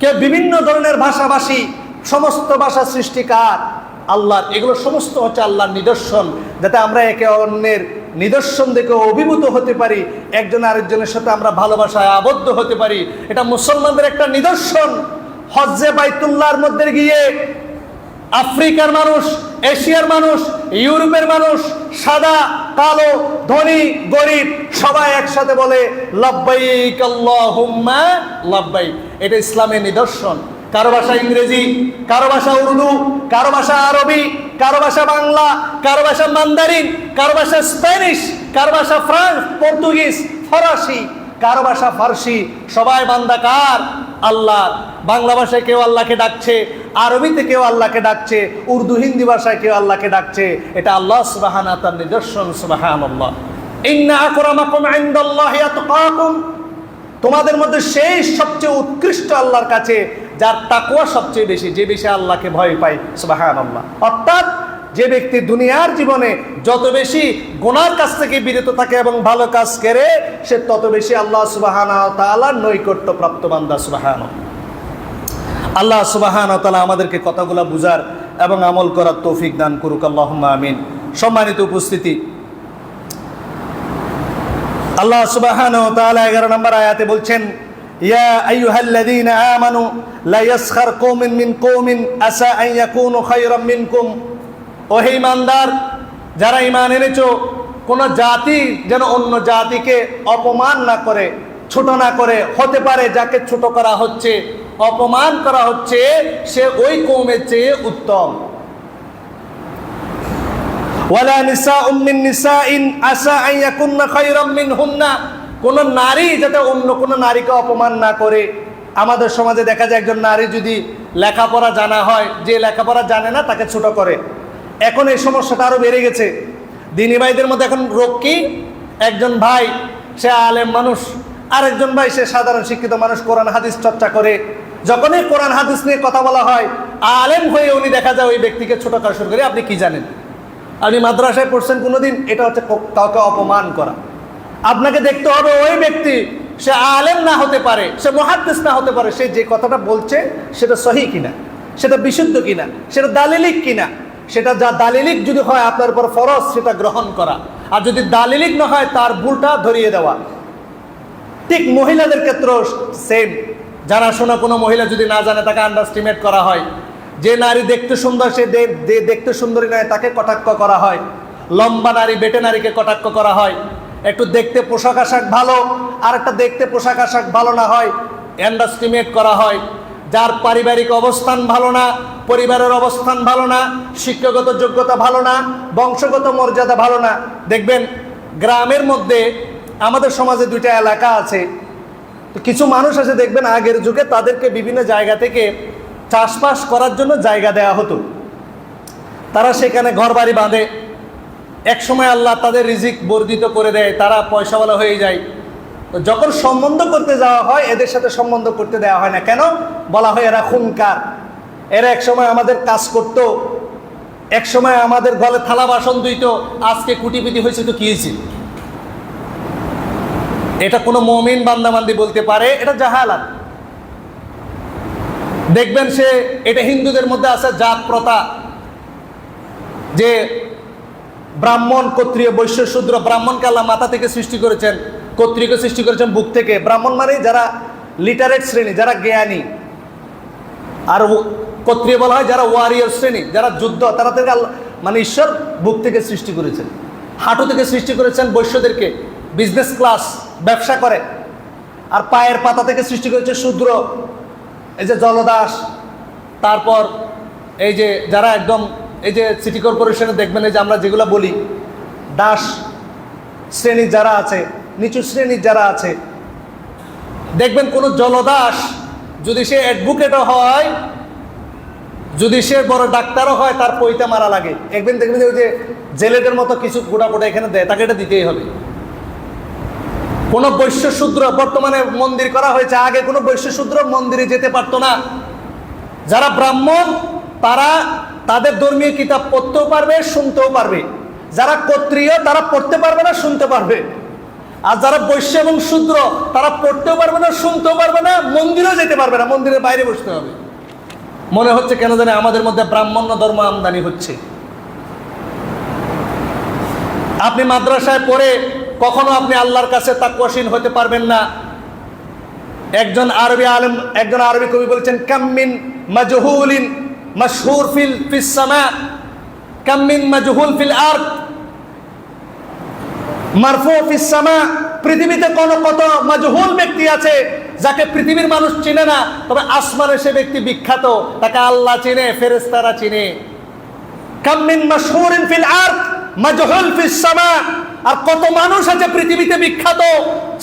কেউ বিভিন্ন ধরনের ভাষাভাষী, সমস্ত ভাষা সৃষ্টিকার আল্লাহর। এগুলো সমস্ত হচ্ছে আল্লাহর নিদর্শন, যাতে আমরা একে অন্যের নিদর্শন দেখে অভিভূত হতে পারি, একজন আরেকজনের সাথে আমরা ভালোবাসায় আবদ্ধ হতে পারি। এটা মুসলমানদের একটা নিদর্শন। হজ্জে বাইতুল্লাহর মধ্যে গিয়ে আফ্রিকার মানুষ, এশিয়ার মানুষ, ইউরোপের মানুষ, সাদা, কালো, ধনী, গরিব, সবাই একসাথে বলে লাব্বাইক আল্লাহুম্মা লাব্বাইক। এটা ইসলামের নিদর্শন। কারো ভাষা ইংরেজি, কারো ভাষা উর্দু, কারো ভাষা আরবি, কারো ভাষা বাংলা, কারো ভাষা মান্দারিন, কারো ভাষা স্প্যানিশ, কারো ভাষা ফ্রান্স, পর্তুগিজ, ফরাসি, কারো ভাষা ফার্সি। সবাই বান্দা কার? আল্লাহ। বাংলা ভাষায় কেউ আল্লাহকে ডাকছে, আরবিতে কেউ আল্লাহকে ডাকছে, উর্দু হিন্দি ভাষায় কেউ আল্লাহকে ডাকছে। এটা আল্লাহ সুবহানাহু ওয়া তাআলার নিদর্শন। সুবহানাল্লাহ। ইন্না আকরামাকুম ইনদাল্লাহি আতকাকুম, তোমাদের মধ্যে সেই সবচেয়ে উৎকৃষ্ট আল্লাহর কাছে যার তাকওয়া সবচেয়ে বেশি, যে বেশি আল্লাহকে ভয় পায়। সুবহানাল্লাহ। অর্থাৎ যে ব্যক্তি দুনিয়ার জীবনে যত বেশি গুনার কাছ থেকে বিরত থাকে এবং ভালো কাজ করে, সে তত বেশি আল্লাহ সুবহানাহু ওয়া তাআলার নৈকট্য প্রাপ্ত বান্দা। সুবহানাল্লাহ। আল্লাহ সুবহানাহু ওয়া তাআলা আমাদেরকে কথাগুলো বুঝার এবং আমল করার তৌফিক দান করুক। আল্লাহুম্মা আমিন। সম্মানিত উপস্থিতি, আল্লাহ সুবহানাহু ওয়া তাআলা 11 নম্বর আয়াতে বলছেন, ইয়া আইয়ুহাল্লাযীনা আমানু লা ইয়াসখার কওমিন মিন কওমিন আসা আন ইয়াকুনু খায়রাম মিনকুম। ও হে ঈমানদার, যারা ঈমান এনেছো, কোন জাতি যেন অন্য জাতিকে অপমান না করে, ছোট না করে। হতে পারে যাকে ছোট করা হচ্ছে, অপমান করা হচ্ছে, সে ওই কওমের চেয়ে উত্তম। ওয়ালা নিসাউম মিন নিসাইন আসা আন ইয়াকুননা খায়রাম মিনহুন্না। কোন নারী যাতে অন্য কোন নারীকে অপমান না করে। আমাদের সমাজে দেখা যায় একজন নারী যদি লেখাপড়া জানা হয়, যে লেখাপড়া জানে না তাকে ছোট করে। এখন এই সমস্যাটা আরো বেড়ে গেছে। দিনী ভাইদের মধ্যে এখন রোগ কি? একজন ভাই সে আলেম মানুষ, আর একজন ভাই সে সাধারণ শিক্ষিত মানুষ, কোরআন হাদিস চর্চা করে। যখনই কোরআন হাদিস নিয়ে কথা বলা হয়, আলেম হয়ে উনি দেখা যায় ওই ব্যক্তিকে ছোট করা শুরু করে। আপনি কি জানেন? আপনি মাদ্রাসায় পড়ছেন কোনোদিন? এটা হচ্ছে কাউকে অপমান করা। আপনাকে দেখতে হবে ওই ব্যক্তি সে আলেম না হতে পারে, সে মুহাদ্দিস না হতে পারে, সে যে কথাটা বলছে সেটা সহি কিনা, সেটা বিশুদ্ধ কিনা, সেটা দালিলিক কিনা। সেটা যা দালিলিক যদি হয় আপনার উপর ফরজ সেটা গ্রহণ করা, আর যদি দালিলিক না হয় তার ভুলটা ধরিয়ে দেওয়া। ঠিক মহিলাদের ক্ষেত্রেও সেম। জানাশোনা কোনো মহিলা যদি না জানে তাকে আন্ডারস্টিমেট করা হয়। যে নারী দেখতে সুন্দর সে দেখতে সুন্দরী নয় তাকে কটাক্ষ করা হয়। লম্বা নারী বেটে নারীকে কটাক্ষ করা হয়। একটু দেখতে পোশাক আশাক ভালো আর একটা দেখতে পোশাক আশাক ভালো না হয় আন্ডারস্টিমেট করা হয়। যার পারিবারিক অবস্থান ভালো না, পরিবারের অবস্থান ভালো না, শিক্ষাগত যোগ্যতা ভালো না, বংশগত মর্যাদা ভালো না। দেখবেন গ্রামের মধ্যে আমাদের সমাজে দুইটা এলাকা আছে। তো কিছু মানুষ আছে দেখবেন আগের যুগে তাদেরকে বিভিন্ন জায়গা থেকে চাষবাস করার জন্য জায়গা দেয়া হতো। তারা সেখানে ঘর বাড়ি বাঁধে। এক সময় আল্লাহ তাদের রিজিক বর্ধিত করে দেয়, তারা পয়সাওয়ালা হয়ে যায়। তো যখন সম্বন্ধ করতে যাওয়া হয় এদের সাথে সম্বন্ধ করতে দেওয়া হয় না। কেন? বলা হয় এরা খুনকার, এরা এক সময় আমাদের কাজ করতো, এক সময় আমাদের ঘরে থালা বাসন ধুইত, আজকে কুটিপিটি হয়েছে তো কি হয়েছে? এটা কোনো মুমিন বান্দাবান্দি বলতে পারে? এটা জাহালাত। দেখবেন সে এটা হিন্দুদের মধ্যে আছে জাত প্রথা, যে ব্রাহ্মণ ক্ষত্রিয় বৈশ্য শূদ্র। ব্রাহ্মণকে আল্লাহ মাথা থেকে সৃষ্টি করেছেন, ক্ষত্রিয়কে সৃষ্টি করেছেন বুক থেকে। ব্রাহ্মণ মানে যারা লিটারেট শ্রেণী, যারা জ্ঞানী। আর ক্ষত্রিয় বলা হয় যারা ওয়ারিয়র শ্রেণী, যারা যুদ্ধ, তারা থেকে আল্লাহ মানে ঈশ্বর বুক থেকে সৃষ্টি করেছেন। হাঁটু থেকে সৃষ্টি করেছেন বৈশ্যদেরকে, বিজনেস ক্লাস, ব্যবসা করে। আর পায়ের পাতা থেকে সৃষ্টি করেছে শূদ্র, এই যে জলদাস। তারপর এই যে যারা একদম এই যে সিটি কর্পোরেশনে দেখবেন এই যে আমরা যেগুলো বলি দাস শ্রেণীর যারা আছে, নিচু শ্রেণীর যারা আছে, দেখবেন কোনো জলদাস যদি সে অ্যাডভোকেটও হয়, যদি সে বড় ডাক্তারও হয়, তার পইতে মারা লাগে। দেখবেন ওই যে জেলেদের মতো কিছু গোটা এখানে দেয়, তাকে এটা দিতেই হবে। কোনো বৈশ্য শূদ্র, বর্তমানে মন্দির করা হয়েছে, আগে কোনো বৈশ্য শূদ্র মন্দিরে যেতে পারতো না। যারা ব্রাহ্মণ তারা তাদের ধর্মীয় কিতাব পড়তেও পারবে, শুনতেও পারবে। যারা ক্ষত্রিয় তারা পড়তে পারবে না, শুনতে পারবে। আর যারা বৈশ্য এবং শূদ্র তারা পড়তেও পারবে না, শুনতেও পারবে না, মন্দিরেও যেতে পারবে না, মন্দিরের বাইরে বসতে হবে। মনে হচ্ছে কেন জানে আমাদের মধ্যে ব্রাহ্মণ্য ধর্ম আমদানি হচ্ছে। আপনি মাদ্রাসায় পড়ে কখনো আপনি আল্লাহর কাছে তাকওয়াশীন হতে পারবেন না। একজন আরবি আলেম, একজন আরবি কবি বলেছেন, কাম্মিন মাজহুলিন মাশহুর ফিস সামা কাম্মিন মাজহুল ফিল আরদ মারফু ফিস সামা। পৃথিবীতে কত মাজহুল ব্যক্তি আছে যাকে পৃথিবীর মানুষ চিনে না, তবে আসমানে সে ব্যক্তি বিখ্যাত, তাকে আল্লাহ চিনে, ফেরেশতারা চিনে। কাম মিন মাশহুরিন ফিল আরদ মাজহুল ফিস সামা। আর কত মানুষ আছে পৃথিবীতে বিখ্যাত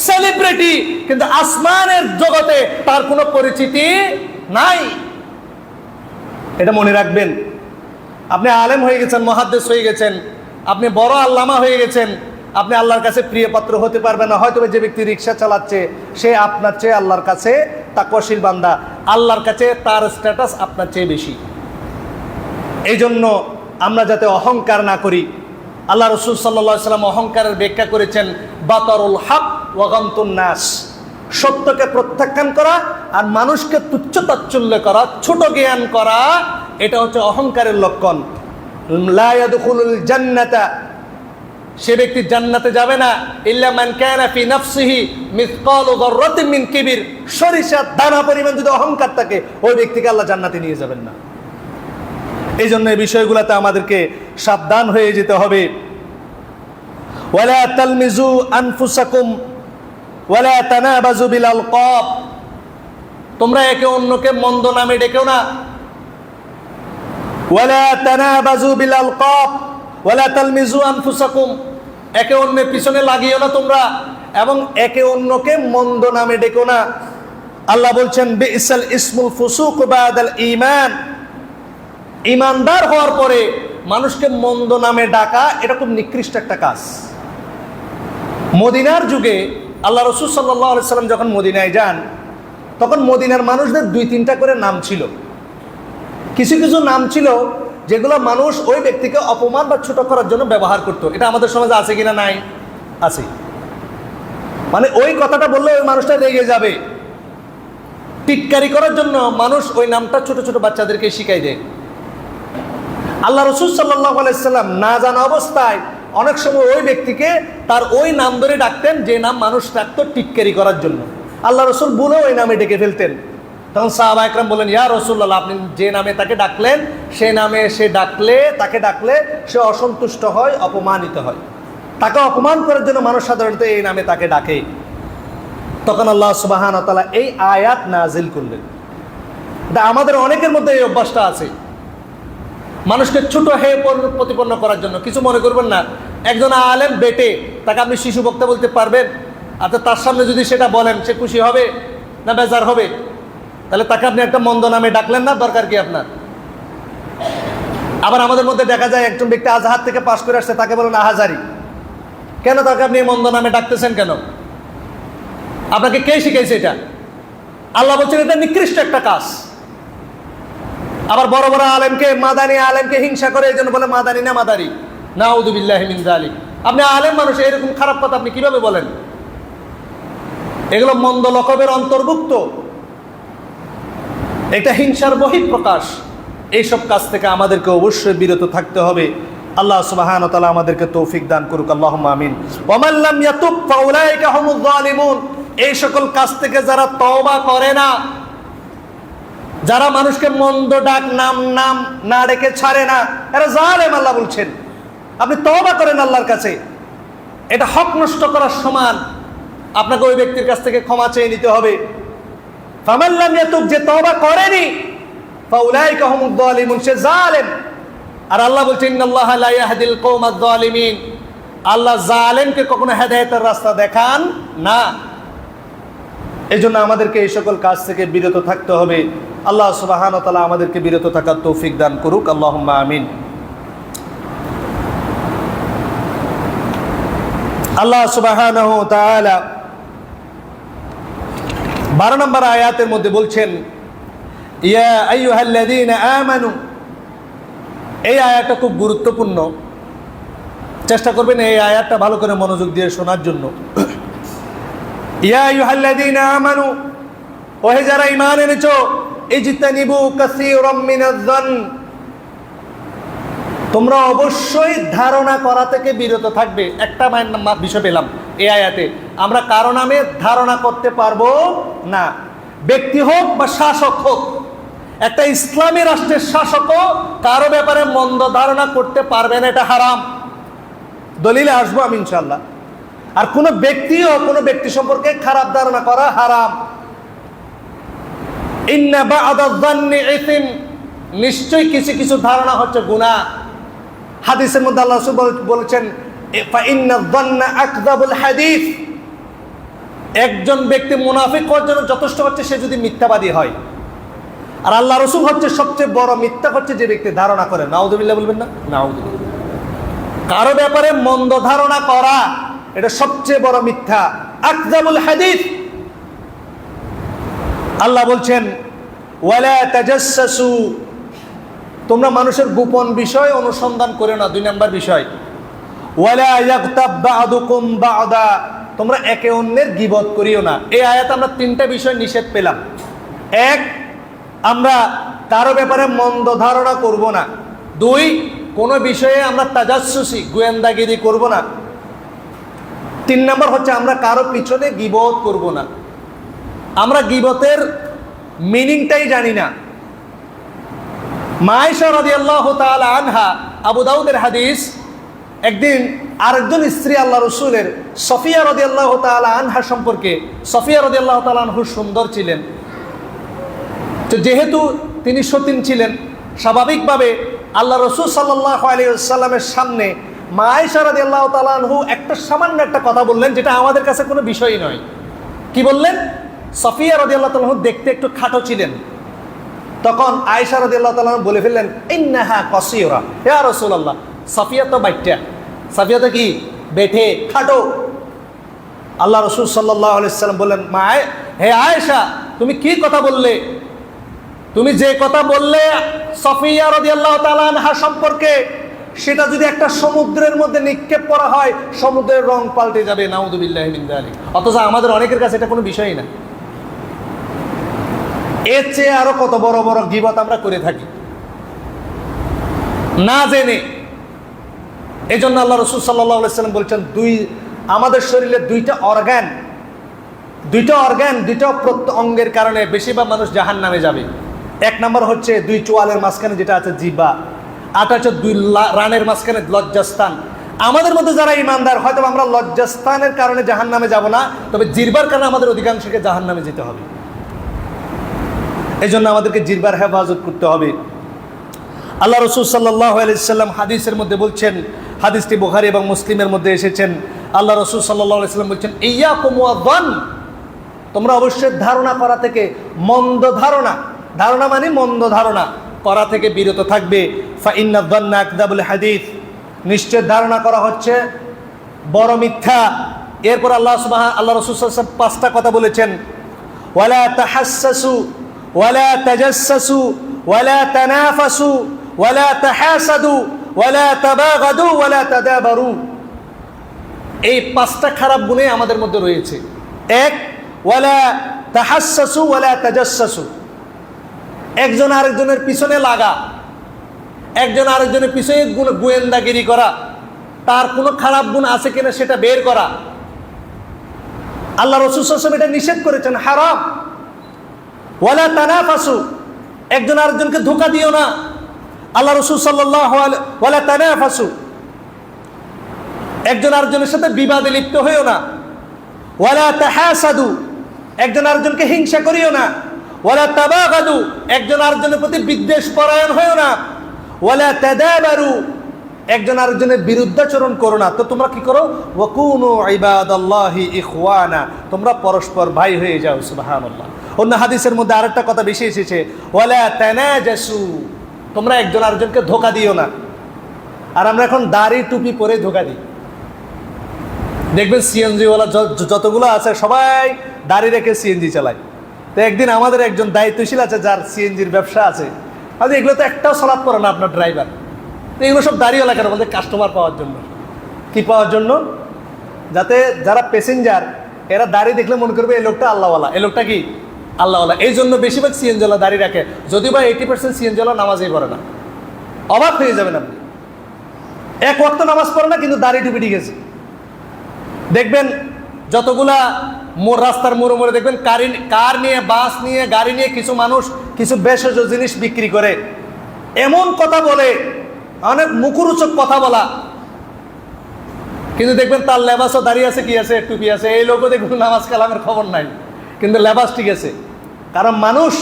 সেলিব্রিটি, কিন্তু আসমানের জগতে তার কোনো পরিচিতি নাই। এটা মনে রাখবেন। আপনি আলেম হয়ে গেছেন, মুহাদ্দিস হয়ে গেছেন, আপনি বড় আল্লামা হয়ে গেছেন, আপনি আল্লাহর কাছে প্রিয় পাত্র হতে পারবেন না। হয়তো যে ব্যক্তি রিক্সা চালাচ্ছে সে আপনার চেয়ে আল্লাহর কাছে তাকওয়াশীল বান্দা, আল্লাহর কাছে তার স্ট্যাটাস আপনার চেয়ে বেশি। এই জন্য আমরা যাতে অহংকার না করি। আল্লাহ রাসূল সাল্লাল্লাহু আলাইহি ওয়াসাল্লাম অহংকারের ব্যাখ্যা করেছেন বাতারুল হক ওয়া গামতুন নাস, সত্যকে প্রত্যাখ্যান করা আর মানুষকে তুচ্ছ তাচ্ছিল্য করা, ছোট জ্ঞান করা, এটা হচ্ছে অহংকারের লক্ষণ। লা ইয়াদখুলুল জান্নাতা, সে ব্যক্তি জান্নাতে যাবে না ইল্লা মান কানা ফি নাফসিহি মিসকালু যাররাতিন মিন কিবির, সরিষার দানা পরিমাণ যদি অহংকার থাকে ওই ব্যক্তিকে আল্লাহ জান্নাতে নিয়ে যাবেন না। এই জন্য এই বিষয়গুলোতে আমাদেরকে সাবধান হয়ে যেতে হবে। ওয়ালা তালমিজু আনফুসাকুম ওয়ালা তানাবাজু বিল আলকাব, তোমরা একে অন্যকে মন্দ নামে ডেকেও না। ওয়ালা তানাবাজু বিল আলকাব ওয়ালা তালমিজু আনফুসাকুম, একে অন্যের পিছনে লাগিও না তোমরা, এবং একে অন্যকে মন্দ নামে ডেকো না। আল্লাহ বলছেন বিইসাল ইসমুল ফুসুক বাদাল ঈমান, ঈমানদার হওয়ার পরে মানুষকে মন্দ নামে ডাকা এটা খুব নিকৃষ্ট একটা কাজ। মদিনার যুগে আল্লাহ রাসূল সাল্লাল্লাহু আলাইহি সাল্লাম যখন মদিনায় যান, তখন মদিনার মানুষদের 2-3টা করে নাম ছিল। কিছু কিছু নাম ছিল যেগুলো মানুষ ওই ব্যক্তিকে অপমান বা ছোট করার জন্য ব্যবহার করতো। এটা আমাদের সমাজে আছে কিনা? নাই, আছে। মানে ওই কথাটা বললে ওই মানুষটা রেগে যাবে, টিটকারি করার জন্য মানুষ ওই নামটা ছোট ছোট বাচ্চাদেরকে শিখাই দেয়। আল্লাহ রাসূল সাল্লাল্লাহু আলাইহি সাল্লাম না জানা অবস্থায় অনেক সময় ওই ব্যক্তিকে তার ওই নাম ধরে ডাকতেন যে নাম মানুষ ডাকতো টিটকারি করার জন্য। আল্লাহ রাসূল বলেও ওই নামে ডেকে ফেলতেন। তখন সাহাবা একরাম বলেন, ইয়া রাসূলুল্লাহ, আপনি যে নামে তাকে ডাকলেন সে নামে তাকে ডাকলে সে অসন্তুষ্ট হয়, অপমানিত হয়। তাকে অপমান করার জন্য মানুষ সাধারণত এই নামে তাকে ডাকে। তখন আল্লাহ সুবহানাহু ওয়া তাআলা এই আয়াত নাজিল করলেন। আমাদের অনেকের মধ্যে এই অভ্যাসটা আছে, মানুষকে ছোট হয়ে প্রতিপন্ন করার জন্য। কিছু মনে করবেন না, একজন আলেম বেটে, তাকে আপনি শিশু বক্তা বলতে পারবেন? আচ্ছা, তার সামনে যদি সেটা বলেন সে খুশি হবে না বেজার হবে? তাহলে তাকে আপনি একটা মন্দ নামে ডাকলেন না, দরকার কি আপনার? আবার আমাদের মধ্যে দেখা যায় একজন ব্যক্তি আজহার থেকে পাশ করে আসছে, তাকে বলেন আহাজারি। কেন তাকে আপনি মন্দ নামে ডাকতেছেন কেন? আপনাকে কে শিখাইছে এটা? আল্লাহ বলছেন এটা নিকৃষ্ট একটা কাজ। আবার বড় বড় আলেমকে, মাদানী আলেমকে হিংসা করে এই জন্য বলে মাদানী না মাদারি, নাউযু বিল্লাহি মিন যালিক। আপনি আলেম মানুষ, এরকম খারাপ কথা আপনি কিভাবে বলেন? এগুলো মন্দ লকবের অন্তর্ভুক্ত, এটা হিংসার বহিঃপ্রকাশ। এইসব কাজ থেকে আমাদেরকে অবশ্যই বিরত থাকতে হবে। আল্লাহ সুবহানাহু ওয়া তাআলা আমাদেরকে তৌফিক দান করুক, আল্লাহুম্মা আমিন। ওয়া মান লাম ইয়াতুব ফাউলাইকা হুমুয যালিমুন, এই সকল কাজ থেকে যারা তওবা করে না, যারা মানুষকে মন্দ ডাক নাম না ডেকে ছাড়ে না, এরা জালেম। আল্লাহ বলছেন আপনি তওবা করেন আল্লাহর কাছে, এটা হক নষ্ট করার সমান। আপনাকে ওই ব্যক্তির কাছ থেকে ক্ষমা চেয়ে নিতে হবে। ফামান লাম ইয়াতুব, যে তওবা করেনি, ফাউলাইকা হুমুয যালিমুন, সে জালেম। আর আল্লাহ বলছেন ইন্নাল্লাহা লা ইয়াহদিল কওমায যালিমিন, আল্লাহ জালেমকে কখনো হেদায়েতের রাস্তা দেখান না। এই জন্য আমাদেরকে এই সকল কাজ থেকে বিরত থাকতে হবে। আল্লাহ সুবহানাহু ওয়া তাআলা আমাদেরকে বিরত থাকার তৌফিক দান করুক, আল্লাহুম্মা আমিন। আল্লাহ সুবহানাহু ওয়া তাআলা 12 নম্বর আয়াতের মধ্যে বলছেন ইয়া আইয়ুহাল্লাযীনা আমানু। এই আয়াতটা খুব গুরুত্বপূর্ণ, চেষ্টা করবেন এই আয়াতটা ভালো করে মনোযোগ দিয়ে শোনার জন্য। ইয়া আইয়ুহাল্লাযীনা আমানু, ওহে যারা ঈমান এনেছো, ইজতানিবু কাসীরাম মিনাজ-যন, তোমরা অবশ্যই ধারণা করা থেকে বিরত থাকবে। একটা বিষয় পেলাম এই আয়াতে, আমরা কারো নামে ধারণা করতে পারবো না। ব্যক্তি হোক বা শাসক হোক, একটা ইসলামী রাষ্ট্রের শাসকও কারো ব্যাপারে মন্দ ধারণা করতে পারবে না, এটা হারাম। দলিলে আসবো আমি ইনশাআল্লাহ। আর কোনো ব্যক্তি সম্পর্কে খারাপ ধারণা করা হারাম। ইন্না বা'দায-যান্নি ইসম, নিশ্চয়ই কিছু কিছু ধারণা হচ্ছে গুনাহ। হাদিসের মধ্যে আল্লাহ রাসূল বলেছেন ফা ইন্নায-যান্না আকযাবুল হাদিস, একজন ব্যক্তি মুনাফিক হওয়ার জন্য যথেষ্ট হচ্ছে সে যদি মিথ্যাবাদী হয়। আর আল্লাহ রাসূল হচ্ছে সবচেয়ে বড় মিথ্যা হচ্ছে যে ব্যক্তি ধারণা করে। নাউযুবিল্লাহ বলবেন না? নাউযুবিল্লাহ। কারো ব্যাপারে মন্দ ধারণা করা এটা সবচেয়ে বড় মিথ্যা, আকযাবুল হাদিস। আল্লাহ বলছেন ওয়ালা তাজাসসু, তোমরা মানুষের গোপন বিষয় অনুসন্ধান করে না। 2 নম্বর বিষয়, ওয়ালা ইয়াগতাব বা'দুকুম বা'দা, তোমরা একে অন্যের গীবত করিও না। এই আয়াতে আমরা 3টা বিষয় নিষেধ পেলাম। 1, আমরা কারো ব্যাপারে মন্দ ধারণা করব না। 2, কোনো বিষয়ে আমরা তাজাসসুসি গোয়েন্দাগিরি করব না। 3 নম্বর হচ্ছে আমরা কারো পিছনে গীবত করব না। আমরা গীবতের মিনিংটাই জানি না। মা আয়েশা রাদিয়াল্লাহু তাআলা আনহা, আবু দাউদের হাদিস, একদিন আরেকজন স্ত্রী আল্লাহ রসুলের সফিয়া রাদিয়াল্লাহু তাআলা আনহা সম্পর্কে, সফিয়া রাদিয়াল্লাহু তাআলা আনহু সুন্দর ছিলেন, তো যেহেতু তিনি সতীন ছিলেন, স্বাভাবিকভাবে আল্লাহ রসুল সাল্লাল্লাহু আলাইহি ওয়াসাল্লামের সামনে মা আয়েশা রাদিয়াল্লাহু তাআলা আনহু সামান্য একটা কথা বললেন, যেটা আমাদের কাছে কোনো বিষয়ই নয়। কি বললেন? সফিয়া রাদিয়াল্লাহু তাআলা আনহু দেখতে একটু খাটো ছিলেন। তখন আয়েশা রাদিয়াল্লাহু তাআলা বলে ফেললেন ইন্নাহা কসীরা, ইয়া রাসূলুল্লাহ, সফিয়া তো বাইটা, সফিয়া তো কি বেঠে, খাটো। আল্লাহ রসুল সাল্লাল্লাহু আলাইহি ওয়াসাল্লাম বললেন, হে আয়েশা, তুমি কি কথা বললে? তুমি যে কথা বললে সফিয়া রাদিয়াল্লাহু তাআলা আনহা সম্পর্কে, সেটা যদি একটা সমুদ্রের মধ্যে নিক্ষেপ করা হয়, সমুদ্রের রং পাল্টে যাবে। নাউযুবিল্লাহি মিন যালিক। অথচ আমাদের অনেকের কাছে এটা কোনো বিষয়ই না। এর চেয়ে আরো কত বড় বড় গীবত আমরা করে থাকি না জেনে। এই জন্য আল্লাহ রসুল সাল্লাল্লাহু আলাইহি ওয়াসাল্লাম বলছেন, আমাদের শরীরে 2টা অর্গান, 2টা অঙ্গের কারণে বেশিরভাগ মানুষ জাহান্নামে যাবে। 1 নম্বর হচ্ছে 2 চোয়ালের মাঝখানে যেটা আছে জিহ্বা, আর হচ্ছে 2 রানের মাঝখানে লজ্জাস্থান। আমাদের মধ্যে যারা ইমানদার, হয়তো আমরা লজ্জাস্থানের কারণে জাহান্নামে যাব না, তবে জিহ্বার কারণে আমাদের অধিকাংশকে জাহান্নামে যেতে হবে। এই জন্য আমাদেরকে জিহ্বার হেফাজত করতে হবে। আল্লাহ রসুল সাল্লাল্লাহু আলাইহি ওয়াসাল্লাম হাদিসের মধ্যে বলছেন, হাদিসটি বুখারী এবং মুসলিমের মধ্যে এসেছেন, আল্লাহ রসুল সাল্লাল্লাহু আলাইহি ওয়াসাল্লাম বলছেন ইয়্যাকুম ওয়ায-যান, তোমরা অবশ্যই ধারণা করা থেকে, মন্দ ধারণা, ধারণা মানে মন্দ ধারণা করা থেকে বিরত থাকবে। ফা ইন্নায-যান্না আকযাবুল হাদিস, নিশ্চয় ধারণা করা হচ্ছে বড় মিথ্যা। এরপর আল্লাহ রসুল সাল্লাল্লাহু আলাইহি ওয়াসাল্লাম 5টা কথা বলেছেন, ওয়ালা তাহাসসাসু ওয়ালা তাজাসসাসু ওয়ালা তানাফাসু ওয়ালা তাহাসাদু ওয়ালা তাবাগাদু ওয়ালা তাদাবারু। এই 5টা খারাপ গুণে আমাদের মধ্যে রয়েছে। 1, ওয়ালা তাহাসসাসু ওয়ালা তাজাসসাসু, একজন আরেকজনের পিছনে লাগা, একজন আরেকজনের পিছনে গোয়েন্দাগিরি করা, তার কোনো খারাপ গুণ আছে কিনা সেটা বের করা। আল্লাহ রাসূল সাল্লাল্লাহু আলাইহি ওয়াসাল্লাম এটা নিষেধ করেছেন, হারাম। ওয়ালা তানাফাসু, একজন আরেকজনকে ধোঁকা দিও না। আল্লাহ রাসূল সাল্লাল্লাহু আলাইহি ওয়ালা তানাফাসু, একজন আরেকজনের সাথে বিবাদে লিপ্ত হইও না। ওয়ালা তাহাসাদু, একজন আরেকজনকে হিংসা করিও না। ওয়ালা তাবাগাদু, একজন আরেকজনের প্রতি বিদ্বেষ পরায়ণ হইও না। ওয়ালা তাদাবারু, একজন আরেকজনের বিরুদ্ধাচরণ করো না। তো তোমরা কি করো? ওয়াকুনু ইবাদাল্লাহি ইখওয়ানা, তোমরা পরস্পর ভাই হয়ে যাও। সুবহানাল্লাহ। অন্য হাদিসের মধ্যে আরেকটা কথা বেশি এসেছে, ওয়ালা তানাজাসু, তোমরা একজন আরেকজনকে ধোঁকা দিও না। আর আমরা এখন দাড়ি টুপি পরে ধোঁকা দিই। দেখবেন সিএনজিওয়ালা যতগুলো আছে সবাই দাড়ি রেখে সিএনজি চালায়। তো একদিন আমাদের একজন দায়িত্বশীল আছে, যার সিএনজির ব্যবসা আছে, আজ এগুলো তো একটাও সালাত পড়ে না আপনার ড্রাইভার। তো এগুলো সব দাড়িওয়ালা কেন? বলতে কাস্টমার পাওয়ার জন্য। কি পাওয়ার জন্য? যাতে যারা প্যাসেঞ্জার এরা দাড়ি দেখলে মনে করবে এই লোকটা আল্লাহওয়ালা, এই লোকটা কি আল্লাহওয়ালা। এই জন্য বেশিরভাগ সিএনজিওয়ালা দাড়ি রাখে, যদিও বা 80% সিএনজিওয়ালা নামাজই পড়ে না। অবাক হয়ে যাবেন আপনি, 1 ওয়াক্ত নামাজ পড়ে না কিন্তু দাড়ি টুপি ঠিক আছে। দেখবেন যতগুলা রাস্তার মোড়ে মোড়ে দেখবেন কার নিয়ে, বাস নিয়ে, গাড়ি নিয়ে কিছু মানুষ কিছু ভেষজ জিনিস বিক্রি করে, এমন কথা বলে, অনেক মুখরোচক কথা বলা, কিন্তু দেখবেন তার লেবাসও দাঁড়িয়ে আছে, কি আছে, টুপি আছে। এই লোকও দেখবেন নামাজ কালামের খবর নাই, কিন্তু লেবাস ঠিক আছে। কারণ মানুষ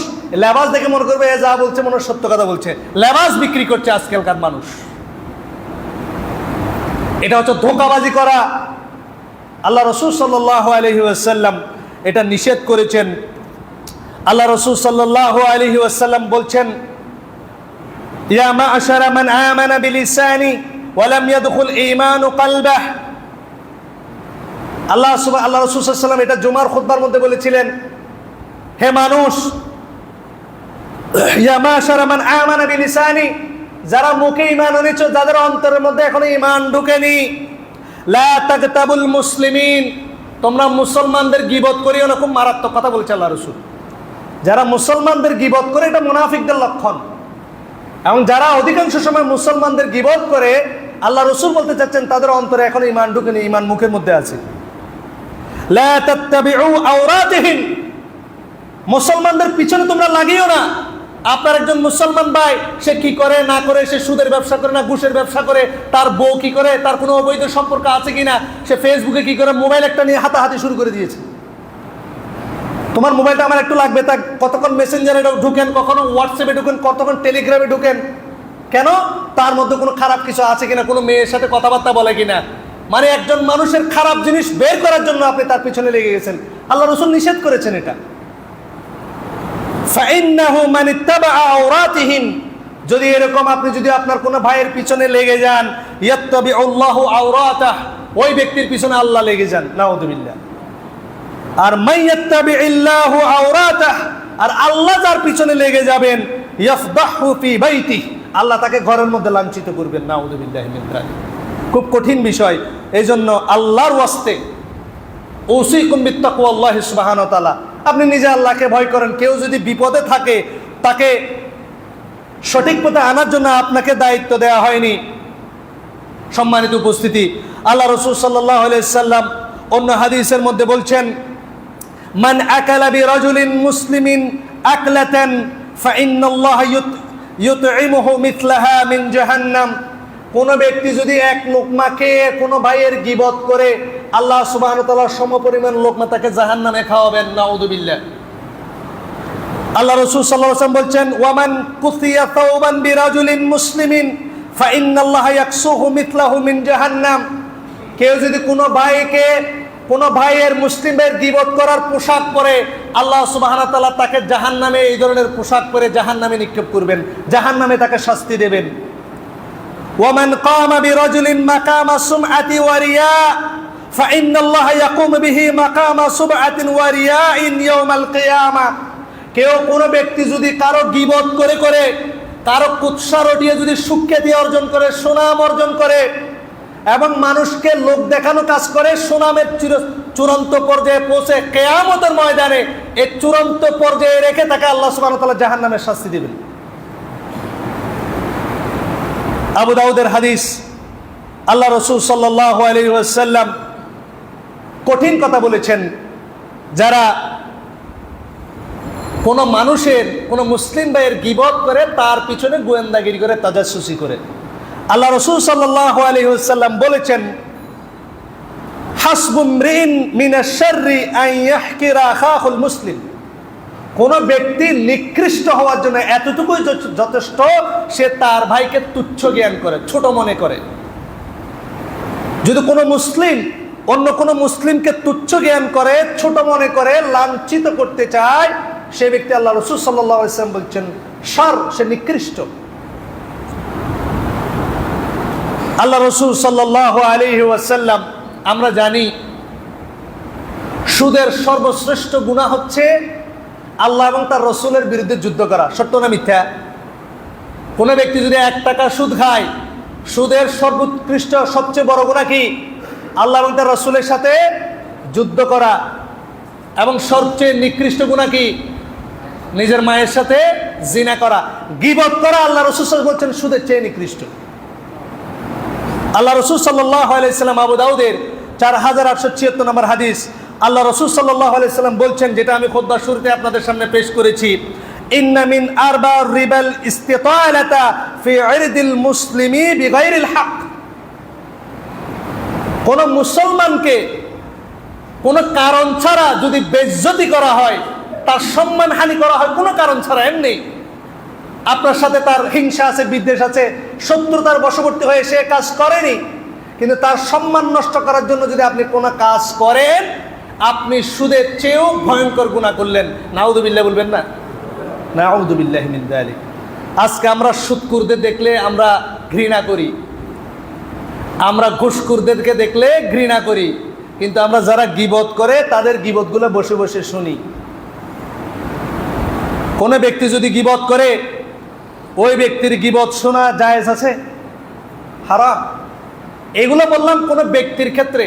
লেবাস দেখে মনে করবে এ যা বলছে মনে হয় সত্য কথা বলছে। লেবাস বিক্রি করছে আজকালকার মানুষ। এটা হচ্ছে ধোঁকাবাজি করা। আল্লাহ রাসূল সাল্লাল্লাহু আলাইহি ওয়াসাল্লাম এটা নিষেধ করেছেন। আল্লাহ রাসূল সাল্লাল্লাহু আলাইহি ওয়াসাল্লাম বলছেন, ইয়া মা'শারা মান আমানা বিলিসানি ওয়া লাম ইয়াদখুল ঈমানু কলবাহ। আল্লাহ রাসূল সাল্লাল্লাহু আলাইহি ওয়াসাল্লাম এটা জুমার খুতবার মধ্যে বলেছিলেন, হে মানুষ, ইয়া মা'শারা মান আমানা বিলিসানি, যারা মুখে ঈমান এনেছো, যাদের অন্তরের মধ্যে এখনো ঈমান ঢোকেনি, লা তাগতাবুল মুসলিমিন, তোমরা মুসলমানদের গীবত করিও না। খুব মারাত্মক কথা বলছে আল্লাহ রাসূল। যারা মুসলমানদের গীবত করে এটা মুনাফিকদের লক্ষণ। এবং যারা অধিকাংশ সময় মুসলমানদের গীবত করে, আল্লাহ রাসূল বলতে চাচ্ছেন তাদের অন্তরে এখনো ঈমান ঢোকেনি, ঈমান মুখের মধ্যে আছে। লা তাত্তাবিউ আওরাতিহিম, মুসলমানদের পিছনে তোমরা লাগিও না। আপনার একজন মুসলমান ভাই, সে কি করে না করে, সে সুদের ব্যবসা করে না ঘুষের ব্যবসা করে, তার বউ কি করে, তার কোনো অবৈধ সম্পর্ক আছে কিনা, সে ফেসবুকে কি করে, মোবাইল একটা নিয়ে হাতাহাতি শুরু করে দিয়েছে। তোমার মোবাইলটা আমার একটু লাগবে, তা কতক্ষণ মেসেঞ্জারে ঢুকেন, কখনো হোয়াটসঅ্যাপে ঢুকেন, কতক্ষণ টেলিগ্রামে ঢুকেন। কেন? তার মধ্যে কোনো খারাপ কিছু আছে কিনা, কোনো মেয়ের সাথে কথাবার্তা বলে কিনা। মানে একজন মানুষের খারাপ জিনিস বের করার জন্য আপনি তার পিছনে লেগে গেছেন। আল্লাহ রাসূল নিষেধ করেছেন এটা। ফাইন্নাহু মান ইত্তাবা আওরাতিহিম, যদি এরকম আপনি যদি আপনার কোনো ভাইয়ের পিছনে লেগে যান, ইয়াত্তাবিউল্লাহু আওরাতাহ, ওই ব্যক্তির পিছনে আল্লাহ লেগে যান, নাউযুবিল্লাহ। আর মাইয়াত্তাবিইল্লাহু আওরাতাহ, আর আল্লাহ যার পিছনে লেগে যাবেন, ইয়াফদাহু ফি বাইতি, আল্লাহ তাকে ঘরের মধ্যে লাঞ্ছিত করবেন, নাউযুবিল্লাহি মিন যালিক। খুব কঠিন বিষয়। এই জন্য আল্লাহর ওয়াস্তে উসিকুম বিত্তাকওয়াল্লাহি সুবহানাহু ওয়া তাআলা, আপনি নিজে আল্লাহকে ভয় করেন। কেউ যদি বিপদে থাকে, তাকে সঠিক পথে আনার জন্য আপনাকে দায়িত্ব দেওয়া হয়নি। সম্মানিত উপস্থিতি, আল্লাহ রাসূল সাল্লাল্লাহু আলাইহি সাল্লাম অন্য হাদিসের মধ্যে বলছেন, মান আকালা বিরাজুলিন মুসলিমিন আকলাতান ফাইন্নাল্লাহা ইউতঈমুহু মিথলাহা মিন জাহান্নাম, কোন ব্যক্তি যদি এক লোকমা খেয়ে কোনো ভাইয়ের গীবত করে, আল্লাহ সুবহানাহু ওয়া তাআলা সমপরিমাণ লোকমা তাকে জাহান্নামে খাওয়াবেন, নাউযুবিল্লাহ। আল্লাহ রাসূল সাল্লাল্লাহু আলাইহি ওয়াসাল্লাম বলছেন, ওয়ামান কুসিয়া সাওবান বিরাজুলিন মুসলিমিন ফাইন্নাল্লাহা ইয়াকসুহু মিথলাহু মিন জাহান্নাম, কেউ যদি কোনো ভাইয়ের মুসলিমের গীবত করার পোশাক পরে, আল্লাহ সুবহানাহু ওয়া তাআলা তাকে জাহান্নামে এই ধরনের পোশাক পরে জাহান্নামে নিক্ষেপ করবেন, জাহান্নামে তাকে শাস্তি দেবেন। ওয়ামান কামা বিরাজুলিন মাকামা সুমআতি ওয়া রিয়া ফাইন্নাল্লাহা ইয়াকুমু বিহি মাকামা সুমআতিন ওয়া রিয়াইন ইয়াউমাল কিয়ামা, কেউ কোনো ব্যক্তি যদি কারো গীবত করে করে, কারো কুৎসা রটিয়ে যদি সুখ্যাতি অর্জন করে, সুনাম অর্জন করে, এবং মানুষকে লোক দেখানো কাজ করে, সুনামের চূড়ান্ত পর্যায়ে পৌঁছে কিয়ামতের ময়দানে এই চূড়ান্ত পর্যায়ে রেখে তাকে আল্লাহ সুবহানাহু ওয়া তাআলা জাহান্নামের শাস্তি দিবেন। আবু দাউদের হাদিস। আল্লাহ রাসূল সাল্লাল্লাহু আলাইহি ওয়াসাল্লাম কঠিন কথা বলেছেন, যারা কোনো মানুষের, কোনো মুসলিম ভাইয়ের গীবত করে, তার পিছনে গোয়েন্দাগিরি করে, তাজাসসুসি করে। আল্লাহ রাসূল সাল্লাল্লাহু আলাইহি ওয়াসাল্লাম বলেছেন, হাসবু মরিন মিনাশ শাররি আন ইয়াহকিরা আখাহুল মুসলিম, কোন ব্যক্তি নিকৃষ্ট হওয়ার জন্য এতটুকুই যথেষ্ট, সে তার ভাইকে তুচ্ছ জ্ঞান করে, ছোট মনে করে। যদি কোনো মুসলিম অন্য কোনো মুসলিমকে তুচ্ছ জ্ঞান করে, ছোট মনে করে, লাঞ্ছিত করতে চায়, সে ব্যক্তি, আল্লাহ রাসূল সাল্লাল্লাহু আলাইহি ওয়াসাল্লাম বলছেন, শার, সে নিকৃষ্ট। আল্লাহ রাসূল সাল্লাল্লাহু আলাইহি ওয়াসাল্লাম, আমরা জানি সুদের সর্বশ্রেষ্ঠ গুনাহ হচ্ছে আল্লাহ এবং তার রাসূলের বিরুদ্ধে যুদ্ধ করা। সত্য না মিথ্যা? কোন ব্যক্তি যদি 1 টাকা সুদ খায়, সুদের সর্বোৎকৃষ্ট সবচেয়ে বড় গুনাহ কি? আল্লাহ এবং তার রাসূলের সাথে যুদ্ধ করা। এবং সবচেয়ে নিকৃষ্ট গুনাহ কি? নিজের মায়ের সাথে জিনা করা, গীবত করা। আল্লাহ রাসূল সাল্লাল্লাহু আলাইহি ওয়াসাল্লাম বলছেন সুদের চেয়ে নিকৃষ্ট। আল্লাহ রাসূল সাল্লাল্লাহু আলাইহি ওয়াসাল্লাম আবু দাউদের 4876 নম্বর হাদিস, আল্লাহ রাসূল সাল্লাল্লাহু আলাইহি ওয়াসাল্লাম বলছেন, যেটা আমি খুতবার শুরুতে আপনাদের সামনে পেশ করেছি, ইন্না মিন আরবা রিবাল ইস্তিতালাতা ফি ইরদিল মুসলিমি বিগাইরিল হক, কোন মুসলমানকে কোন কারণ ছাড়া যদি বেইজ্জতি করা হয়, তার সম্মানহানি করা হয় কোনো কারণ ছাড়া, এমনি আপনার সাথে তার হিংসা আছে, বিদ্বেষ আছে, শত্রুতার বশবর্তী হয়ে সে কাজ করেনি, কিন্তু তার সম্মান নষ্ট করার জন্য যদি আপনি কোনো কাজ করেন, আপনি সুদের চেয়েও ভয়ঙ্কর গুনাহ করলেন। নাউযুবিল্লাহ বলবেন না? নাউযুবিল্লাহি মিন যালিক। আজকে আমরা সুদখোরদের দেখলে আমরা ঘৃণা করি, আমরা ঘুষখোরদেরকে দেখলে ঘৃণা করি, কিন্তু আমরা যারা গীবত করে তাদের গীবতগুলো বসে বসে শুনি। কোনো ব্যক্তি যদি গীবত করে, ওই ব্যক্তির গীবত শোনা জায়েজ আছে? হারাম। এগুলো বললাম কোনো ব্যক্তির ক্ষেত্রে।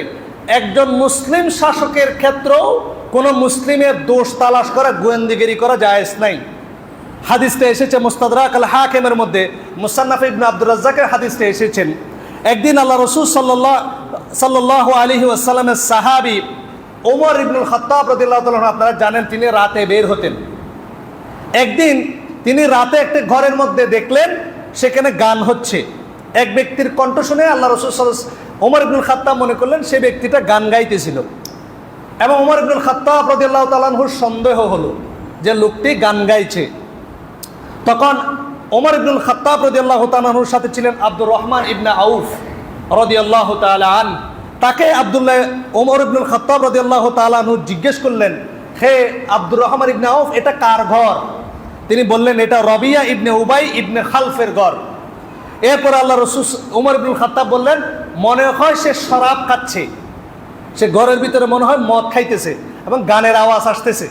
একজন মুসলিম শাসকের ক্ষেত্রেও কোনো মুসলিমের দোষ তালাশ করা, গোয়েন্দাগিরি করা জায়েজ নাই। হাদিসটা এসেছে মুস্তাদরাক আল হাকিমের মধ্যে, মুসান্নাফ ইবনে আব্দুর রাজ্জাকের হাদিসটা এসেছেন। একদিন আল্লাহ রাসূল সাল্লাল্লাহু আলাইহি ওয়াসাল্লামের সাহাবী ওমর ইবনুল খাত্তাব রাদিয়াল্লাহু তাআলা, আপনারা জানেন তিনি রাতে বের হতেন। একদিন তিনি রাতে একটা ঘরের মধ্যে দেখলেন সেখানে গান হচ্ছে। এক ব্যক্তির কণ্ঠ শুনে আল্লাহ রাসূল ওমর ইবনুল খাত্তাব মনে করলেন সে ব্যক্তিটা গান গাইতেছিল, এবং ওমর ইবনুল খাত্তাব রাদিয়াল্লাহু তাআলা আনহুর সন্দেহ হলো যে লোকটি গান গাইছে। তখন ওমর ইবনুল খাত্তাব রাদিয়াল্লাহু তাআলা আনহুর সাথে ছিলেন আব্দুর রহমান ইবনে আউফ রাদিয়াল্লাহু তাআলা আন। তাকে ওমর ইবনুল খাত্তাব রাদিয়াল্লাহু তাআলা আনহু জিজ্ঞেস করলেন, হে আব্দুর রহমান ইবনে আউফ, এটা কার ঘর? তিনি বললেন, এটা রবিয়া ইবনে উবাই ইবনে খালফের ঘর। এরপর আল্লাহ রাসূল ওমর ইবনুল খাত্তাব বললেন, মনে হয় সে শরাব খাচ্ছে, সে ঘরের ভিতরে মনে হয় মদ খাইতেছে এবং গানের আওয়াজ আসতেছে।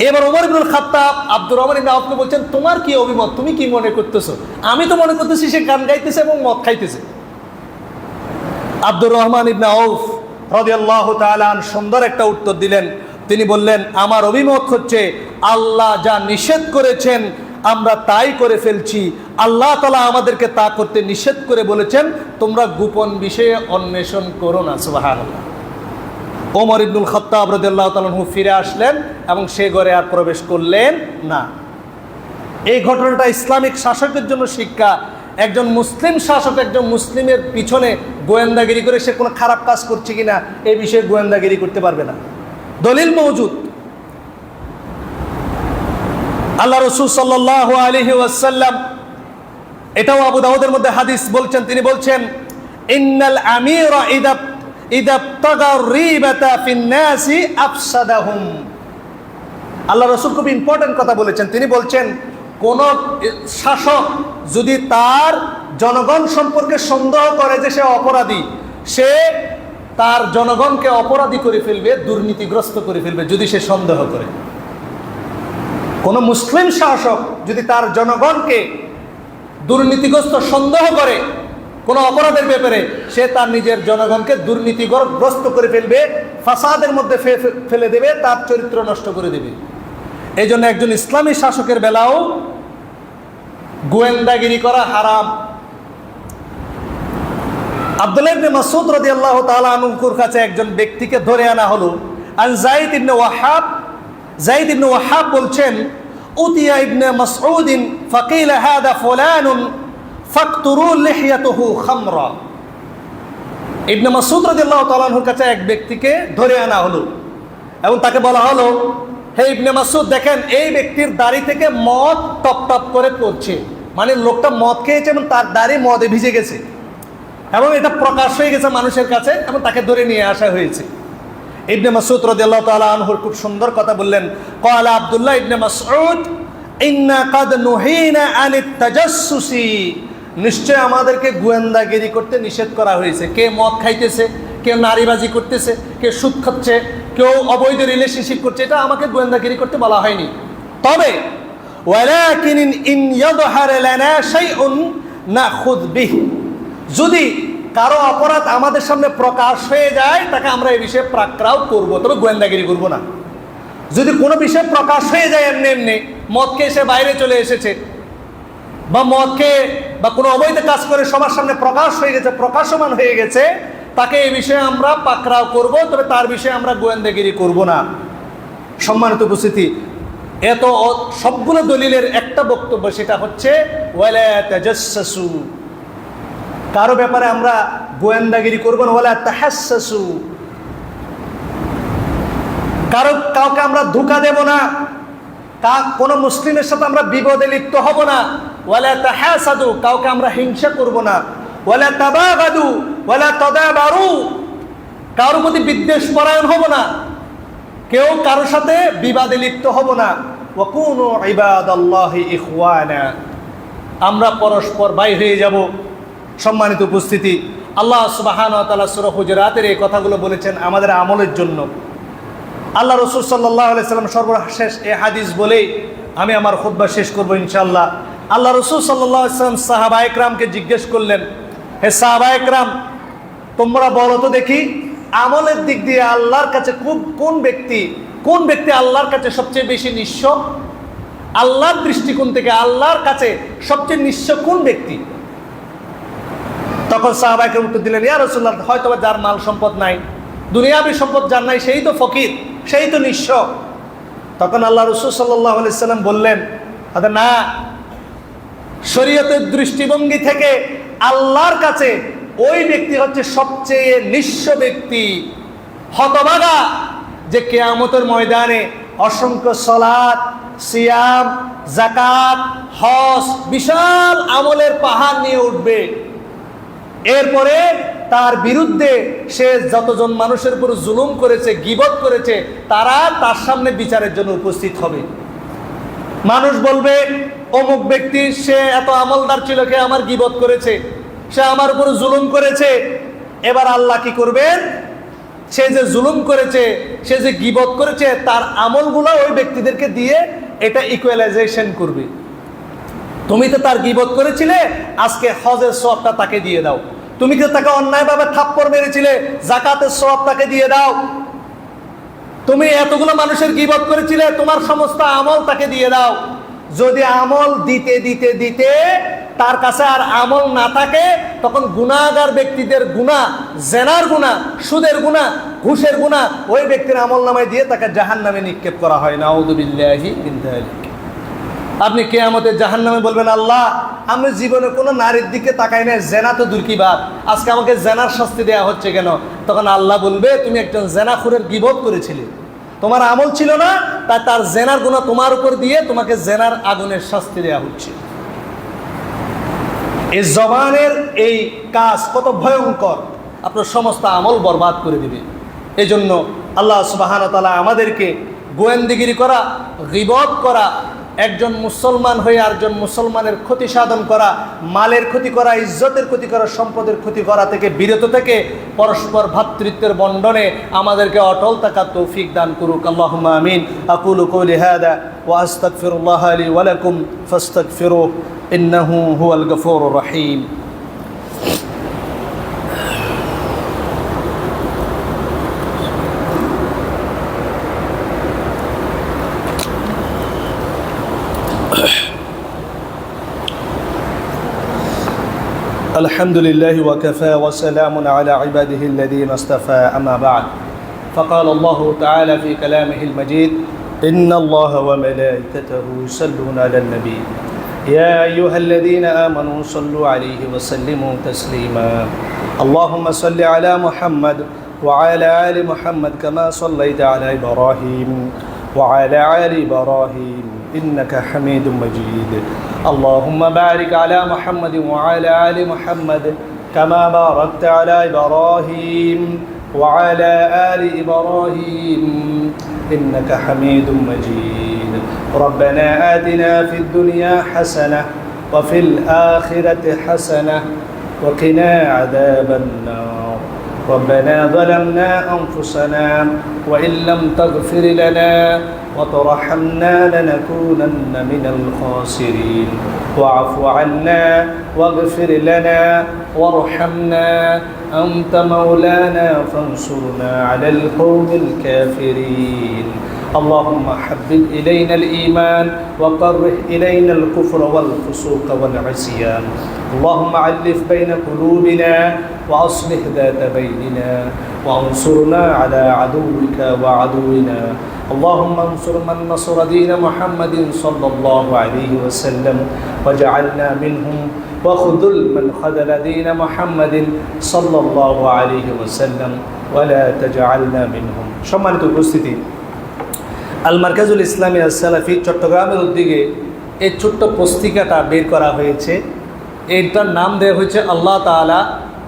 এবার ওমর ইবনুল খাত্তাব আব্দুর রহমান ইবনে আউফকে বলছেন, তোমার কি অভিমত, তুমি কি মনে করতেছো? আমি তো মনে করতেছি সে গান গাইতেছে এবং মদ খাইতেছে। আব্দুর রহমান ইবনে আউফ রাদিয়াল্লাহু তাআলা আন সুন্দর একটা উত্তর দিলেন। তিনি বললেন, আমার অভিমত হচ্ছে আল্লাহ যা নিষেধ করেছেন আমরা তাই করে ফেলছি। আল্লাহ তাআলা আমাদেরকে তা করতে নিষেধ করে বলেছেন, তোমরা গোপন বিষয়ে অন্বেষণ করো না। সুবহানাল্লাহ। ওমর ইবনুল খাত্তাব রাদিয়াল্লাহু তাআলা আনহু ফিরে আসলেন এবং সে ঘরে আর প্রবেশ করলেন না। এই ঘটনাটা ইসলামিক শাসকের জন্য শিক্ষা। একজন মুসলিম শাসক একজন মুসলিমের পিছনে গোয়েন্দাগিরি করে সে কোনো খারাপ কাজ করছে কিনা এই বিষয়ে গোয়েন্দাগিরি করতে পারবে না। দলিল মওজুদ। আল্লাহ রাসূল সাল্লাল্লাহু আলাইহি ওয়াসাল্লাম, এটাও আবু দাউদের মধ্যে হাদিস বলছেন, তিনি বলছেন, ইন্নাল আমিরা ইদা তাগা রিবাতা ফিন নাসি আফসাদাহুম। আল্লাহ রাসূল খুব ইম্পর্টেন্ট কথা বলেছেন। তিনি বলছেন, কোন শাসক যদি তার জনগণ সম্পর্কে সন্দেহ করে যে সে অপরাধী, সে তার জনগণকে অপরাধী করে ফেলবে, দুর্নীতিগ্রস্ত করে ফেলবে যদি সে সন্দেহ করে। কোন মুসলিম শাসক যদি তার জনগণকে দুর্নীতিগ্রস্ত সন্দেহ করে কোন অপরাধের ব্যাপারে, সে তার নিজের জনগণকে দুর্নীতিগ্রস্ত করে ফেলবে, ফাসাদের মধ্যে ফেলে দেবে, তার চরিত্র নষ্ট করে দেবে। এই জন্য একজন ইসলামী শাসকের বেলাও গোয়েন্দাগিরি করা হারাম। আব্দুল্লাহ ইবনে মাসউদ রাদিয়াল্লাহু তাআলা আনহুর কাছে একজন ব্যক্তিকে ধরে আনা হলো। আন যায়েদ ইবনে ওয়াহাব বলছেন, উতিয়া ইবনে মাসউদিন ফাকিলা হাদা ফুলানুন ফাকতুরু লিহিয়াতুহু খামরা। ইবনে মাসউদ রাদিয়াল্লাহু তাআলা আনহুর কাছে এক ব্যক্তিকে ধরে আনা হলো এবং তাকে বলা হলো, হে ইবনে মাসউদ, দেখেন এই ব্যক্তির দাড়ি থেকে মদ টপ টপ করে পড়ছে, মানে লোকটা মদ খেয়েছে এবং তার দাড়ি মদে ভিজে গেছে এবং এটা প্রকাশ হয়ে গেছে মানুষের কাছে, এবং তাকে ধরে নিয়ে আসা হয়েছে। ইবনে মাসউদ রাদিয়াল্লাহু তাআলা আনহুর খুব সুন্দর কথা বললেন, ক্বালা আব্দুল্লাহ ইবনে মাসউদ ইন্না কাদ নুহিনা আনিত তাজাসসুসি। নিশ্চয় আমাদেরকে গোয়েন্দাগিরি করতে নিষেধ করা হয়েছে। কে মদ খাইতেছে, কেউ নারীবাজি করতেছে, কে সুদ খাচ্ছে, কেউ অবৈধ রিলেশনশিপ করছে, এটা আমাকে গোয়েন্দাগিরি করতে বলা হয়নি। তবে ওয়ালাকিন ইন ইয়াদহার লানা শাইউন নাখুদ বিহি, যদি কারো অপরাধ আমাদের সামনে প্রকাশ হয়ে যায় তাকে আমরা এই বিষয়ে প্রাক্রাও করব, তবে গোয়েন্দাগিরি করব না। যদি কোনো বিষয় প্রকাশ হয়ে যায় এমনি এমনি, মদ খেয়ে সে বাইরে চলে এসেছে বা মদ খেয়ে বা কোনো অবৈধ কাজ করে সবার সামনে প্রকাশ হয়ে গেছে, প্রকাশমান হয়ে গেছে, তাকে এই বিষয়ে আমরা পাকড়াও করব, তবে তার বিষয়ে আমরা গোয়েন্দাগিরি করব না। সম্মানিত উপস্থিতি, এত সবগুলো দলিলের একটা বক্তব্য, সেটা হচ্ছে ওয়ালা তাজাসসু, কারো ব্যাপারে আমরা গোয়েন্দাগিরি করব না। ওয়ালা তাহাসসু, কাউকে আমরা ধোঁকা দেব না, কোনো মুসলিমের সাথে আমরা বিবাদে লিপ্ত হব না। ওয়ালা তাহাসাদু, কাউকে আমরা হিংসা করব না। ওয়ালা তাবাগাদু ওয়ালা তাদাবারু, কারোর প্রতি বিদ্বেষ পরায়ণ হব না, কেউ কারোর সাথে বিবাদে লিপ্ত হব না। ওয়া কুনু ইবাদাল্লাহি ইখওয়ানা, আমরা পরস্পর ভাই হয়ে যাব। সম্মানিত উপস্থিতি, আল্লাহ সুবহানাহু ওয়া তাআলা সূরা হুজুরাতের এই কথাগুলো বলেছেন আমাদের আমলের জন্য। আল্লাহ রাসূল সাল্লাল্লাহু আলাইহি সাল্লাম সর্বশেষ এই হাদিস বলেই আমি আমার খুতবা শেষ করব ইনশাআল্লাহ। আল্লাহ রাসূল সাল্লাল্লাহু আলাইহি সাল্লাম সাহাবায়ে কেরামকে জিজ্ঞেস করলেন, হে সাহাবায়ে কেরাম, তোমরা বলো তো দেখি, আমলের দিক দিয়ে আল্লাহর কাছে কোন ব্যক্তি আল্লাহর কাছে সবচেয়ে বেশি নিঃস্ব? আল্লাহর দৃষ্টিকোণ থেকে আল্লাহর কাছে সবচেয়ে নিঃস্ব কোন ব্যক্তি? তখন সাহাবায়ে কেরাম উত্তর দিলেন, ইয়া রাসূলুল্লাহ, হয়তো যার মাল সম্পদ নাই, দুনিয়াবি সম্পদ যার নাই, সেই তো ফকির, সেই তো নিঃস্ব। তখন আল্লাহ রাসূল সাল্লাল্লাহু আলাইহি সাল্লাম বললেন, না, শরীয়তের দৃষ্টিভঙ্গি থেকে আল্লাহর কাছে ওই ব্যক্তি হচ্ছে সবচেয়ে নিঃস্ব ব্যক্তি, হতভাগা, যে কিয়ামতের ময়দানে অসংখ্য সালাত, সিয়াম, যাকাত, হজ, বিশাল আমলের পাহাড় নিয়ে উঠবে। এরপরে তার বিরুদ্ধে সে যতজন মানুষের উপর জুলুম করেছে, গীবত করেছে, তারা তার সামনে বিচারের জন্য উপস্থিত হবে। মানুষ বলবে, অমুক ব্যক্তি, সে এত আমলদার ছিল, কে আমার গীবত করেছে, সে আমার উপর জুলুম করেছে। এবার আল্লাহ কি করবেন? সে যে জুলুম করেছে, সে যে গীবত করেছে, তার আমলগুলো ওই ব্যক্তিদেরকে দিয়ে এটা ইকুয়ালাইজেশন করবে। তুমি তো তার গীবত করেছিলে, আজকে হজের সওয়াবটা তাকে দিয়ে দাও। তুমি কি তাকে অন্যায়ভাবে থাপ্পড় মেরেছিলে, যাকাতের সওয়াব তাকে দিয়ে দাও। তুমি এতগুলো মানুষের গীবত করেছিলে, তোমার সমস্ত আমল তাকে দিয়ে দাও। যদি আমল দিতে দিতে দিতে তার কাছে আর আমল না থাকে, তখন গুনাহগার ব্যক্তিদের গুনাহ, জেনার গুনাহ, সুদের গুনাহ, ঘুষের গুনাহ ওই ব্যক্তির আমল নামায় দিয়ে তাকে জাহান্নামে নিক্ষেপ করা হয়। নাউযু বিল্লাহি মিন যালিক। আপনি কিয়ামতে জাহান্নামে বলবেন, আল্লাহ, আমি জীবনে কোনো নারীর দিকে তাকাই নাই, জেনা তো দূর কি বাত, আজকে আমাকে জেনার শাস্তি দেওয়া হচ্ছে কেন? তখন আল্লাহ বলবে, তুমি একজন জেনাখোরের গীবত করেছিলে, তোমার আমল ছিল না, তাই তার জেনার গুনাহ তোমার উপর দিয়ে তোমাকে জেনার আগুনের শাস্তি দেওয়া হচ্ছে। এই জবানের এই কাজ কত ভয়ঙ্কর, আপনার সমস্ত আমল বরবাদ করে দিবে। এই জন্য আল্লাহ সুবহানাহু ওয়া তাআলা আমাদেরকে গোয়েন্দাগিরি করা, গীবত করা, একজন মুসলমান হয়ে আরেকজন মুসলমানের ক্ষতি সাধন করা, মালের ক্ষতি করা, ইজ্জতের ক্ষতি করা, সম্পদের ক্ষতি করা থেকে বিরত থেকে পরস্পর ভ্রাতৃত্বের বন্ধনে আমাদেরকে অটল থাকার তৌফিক দান করুক। আল্লাহুম্মা আমিন। আকুলু কওলি হাদা ওয়া আস্তাগফিরুল্লাহ লি ওয়া লাকুম ফাস্তাগফিরুহু ইন্নাহু হুয়াল গফুরুর রহিম। الحمد لله وكفى وسلام على عباده الذين اصطفى أما بعد فقال الله تعالى في كلامه المجيد إن الله وملائكته يصلون على النبي يا أيها الذين آمنوا صلوا عليه وسلموا تسليما اللهم صل على محمد وعلى آل محمد كما صليت على إبراهيم وعلى آل إبراهيم إنك حميد مجيد اللهم بارك على محمد وعلى آل محمد كما باركت على إبراهيم وعلى آل إبراهيم إنك حميد مجيد ربنا آتنا في الدنيا حسنة وفي الآخرة حسنة وقنا عذاب النار ربنا ظلمنا أنفسنا وإن لم تغفر لنا وترحمنا لنكونن من الخاسرين واعف عنا واغفر لنا وارحمنا أنت مولانا فانصرنا على القوم الكافرين اللهم حبب إلينا الإيمان وكره إلينا الكفر والفسوق والعصيان اللهم ألف بين قلوبنا وأصلح ذات بيننا وانصرنا على عدوك وعدونا اللهم انصر من نصر دين محمد صلى الله عليه وسلم وجعلنا منهم وخذل من خذل دين محمد صلى الله عليه وسلم ولا تجعلنا منهم সম্মানিত উপস্থিতি আল মারকাজুল ইসলামী আল সালাফি চট্টগ্রামের উদ্যোগে এই ছোট্ট পুস্তিকাটা বের করা হয়েছে। এটার নাম দেওয়া হয়েছে আল্লাহ তাআলা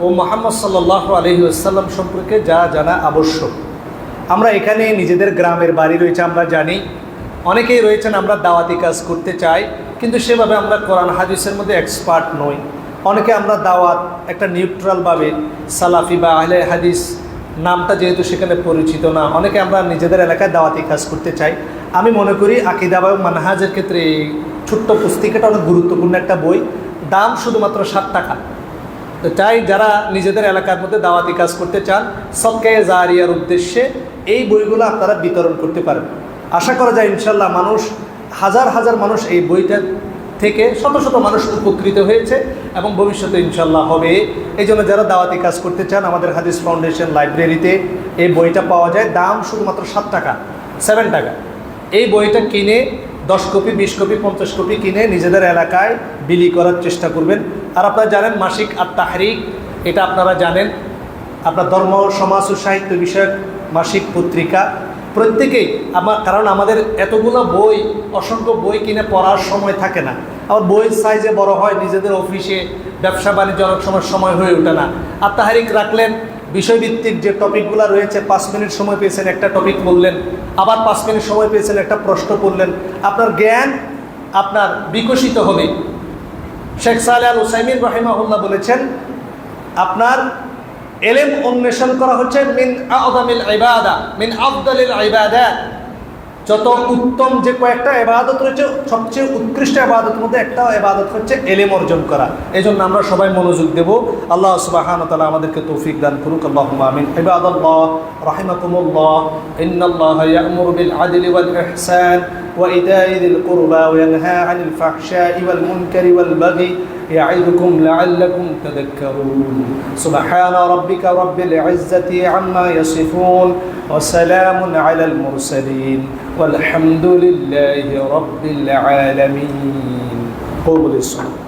ও মুহাম্মদ সাল্লাল্লাহু আলাইহি ওয়াসাল্লাম সম্পর্কে যা জানা আবশ্যক। আমরা এখানে নিজেদের গ্রামের বাড়ি রয়েছে, আমরা জানি অনেকেই রয়েছেন আমরা দাওয়াতি কাজ করতে চাই, কিন্তু সেভাবে আমরা কোরআন হাদিসের মধ্যে এক্সপার্ট নই। অনেকে আমরা দাওয়াত একটা নিউট্রালভাবে সালাফি বা আহলে হাদিস নামটা যেহেতু সেখানে পরিচিত না, অনেকে আমরা নিজেদের এলাকায় দাওয়াতি কাজ করতে চাই। আমি মনে করি আকীদা বা মানহাজের ক্ষেত্রে এই ছোট্ট পুস্তিকাটা অনেক গুরুত্বপূর্ণ একটা বই। দাম শুধুমাত্র 7 টাকা। তো চাই যারা নিজেদের এলাকার মধ্যে দাওয়াতি কাজ করতে চান, সদকায়ে জারিয়ার উদ্দেশ্যে এই বইগুলো আপনারা বিতরণ করতে পারেন। আশা করা যায় ইনশাল্লাহ মানুষ হাজার হাজার মানুষ এই বইটা থেকে শত শত মানুষ উপকৃত হয়েছে এবং ভবিষ্যতে ইনশাল্লাহ হবে। এই জন্য যারা দাওয়াতি কাজ করতে চান, আমাদের হাদিস ফাউন্ডেশন লাইব্রেরিতে এই বইটা পাওয়া যায়। দাম শুধুমাত্র 7 টাকা, 7 টাকা। এই বইটা কিনে 10 কপি 20 কপি 50 কপি কিনে নিজেদের এলাকায় বিলি করার চেষ্টা করবেন। আর আপনারা জানেন মাসিক আত-তাহরিক, এটা আপনারা জানেন, আপনার ধর্ম সমাজ ও সাহিত্য বিষয়ক মাসিক পত্রিকা প্রত্যেকেই কারণ আমাদের এতগুলো বই, অসংখ্য বই কিনে পড়ার সময় থাকে না। আবার বইয়ের সাইজে বড় হয়, নিজেদের অফিসে ব্যবসা বাণিজ্য অনেক সময় হয়ে ওঠে না। আত-তাহরিক রাখলেন, বিষয়ভিত্তিক যে টপিকগুলো রয়েছে 5 মিনিট সময় পেয়েছেন একটা টপিক বললেন, আবার 5 মিনিট সময় পেয়েছেন একটা প্রশ্ন করলেন, আপনার জ্ঞান আপনার বিকশিত হবে। শেখ সালেহ আল উসাইমিন রাহিমাহুল্লাহ বলেছেন, আপনার এলেম অন্বেষণ করা হচ্ছে মিন আযমিল ইবাদা, মিন আফদালিল ইবাদাত। যত উত্তম যে কয়েকটা ইবাদত রয়েছে, সবচেয়ে উৎকৃষ্ট ইবাদতের মধ্যে একটা ইবাদত হচ্ছে এলেম অর্জন করা। এই জন্য আমরা সবাই মনোযোগ দেব। আল্লাহ সুবহানাহু ওয়া তাআলা আমাদেরকে তৌফিক দান করুক। আল্লাহুম্মা আমিন। ইবাদাল্লাহ রাহিমাকুমুল্লাহ, ইন্নাল্লাহা ইয়া'মুরু বিল আদলি ওয়াল ইহসান ওয়া ইতা'i যিল কুরবা ওয়া ইয়ানহা আনিল ফাহশা'i ওয়াল মুনকারি ওয়াল বাগই يعظكم لعلكم تذكرون سبحان ربك رب العزة عما يصفون وسلام على المرسلين والحمد لله رب العالمين. قولوا للصلاة.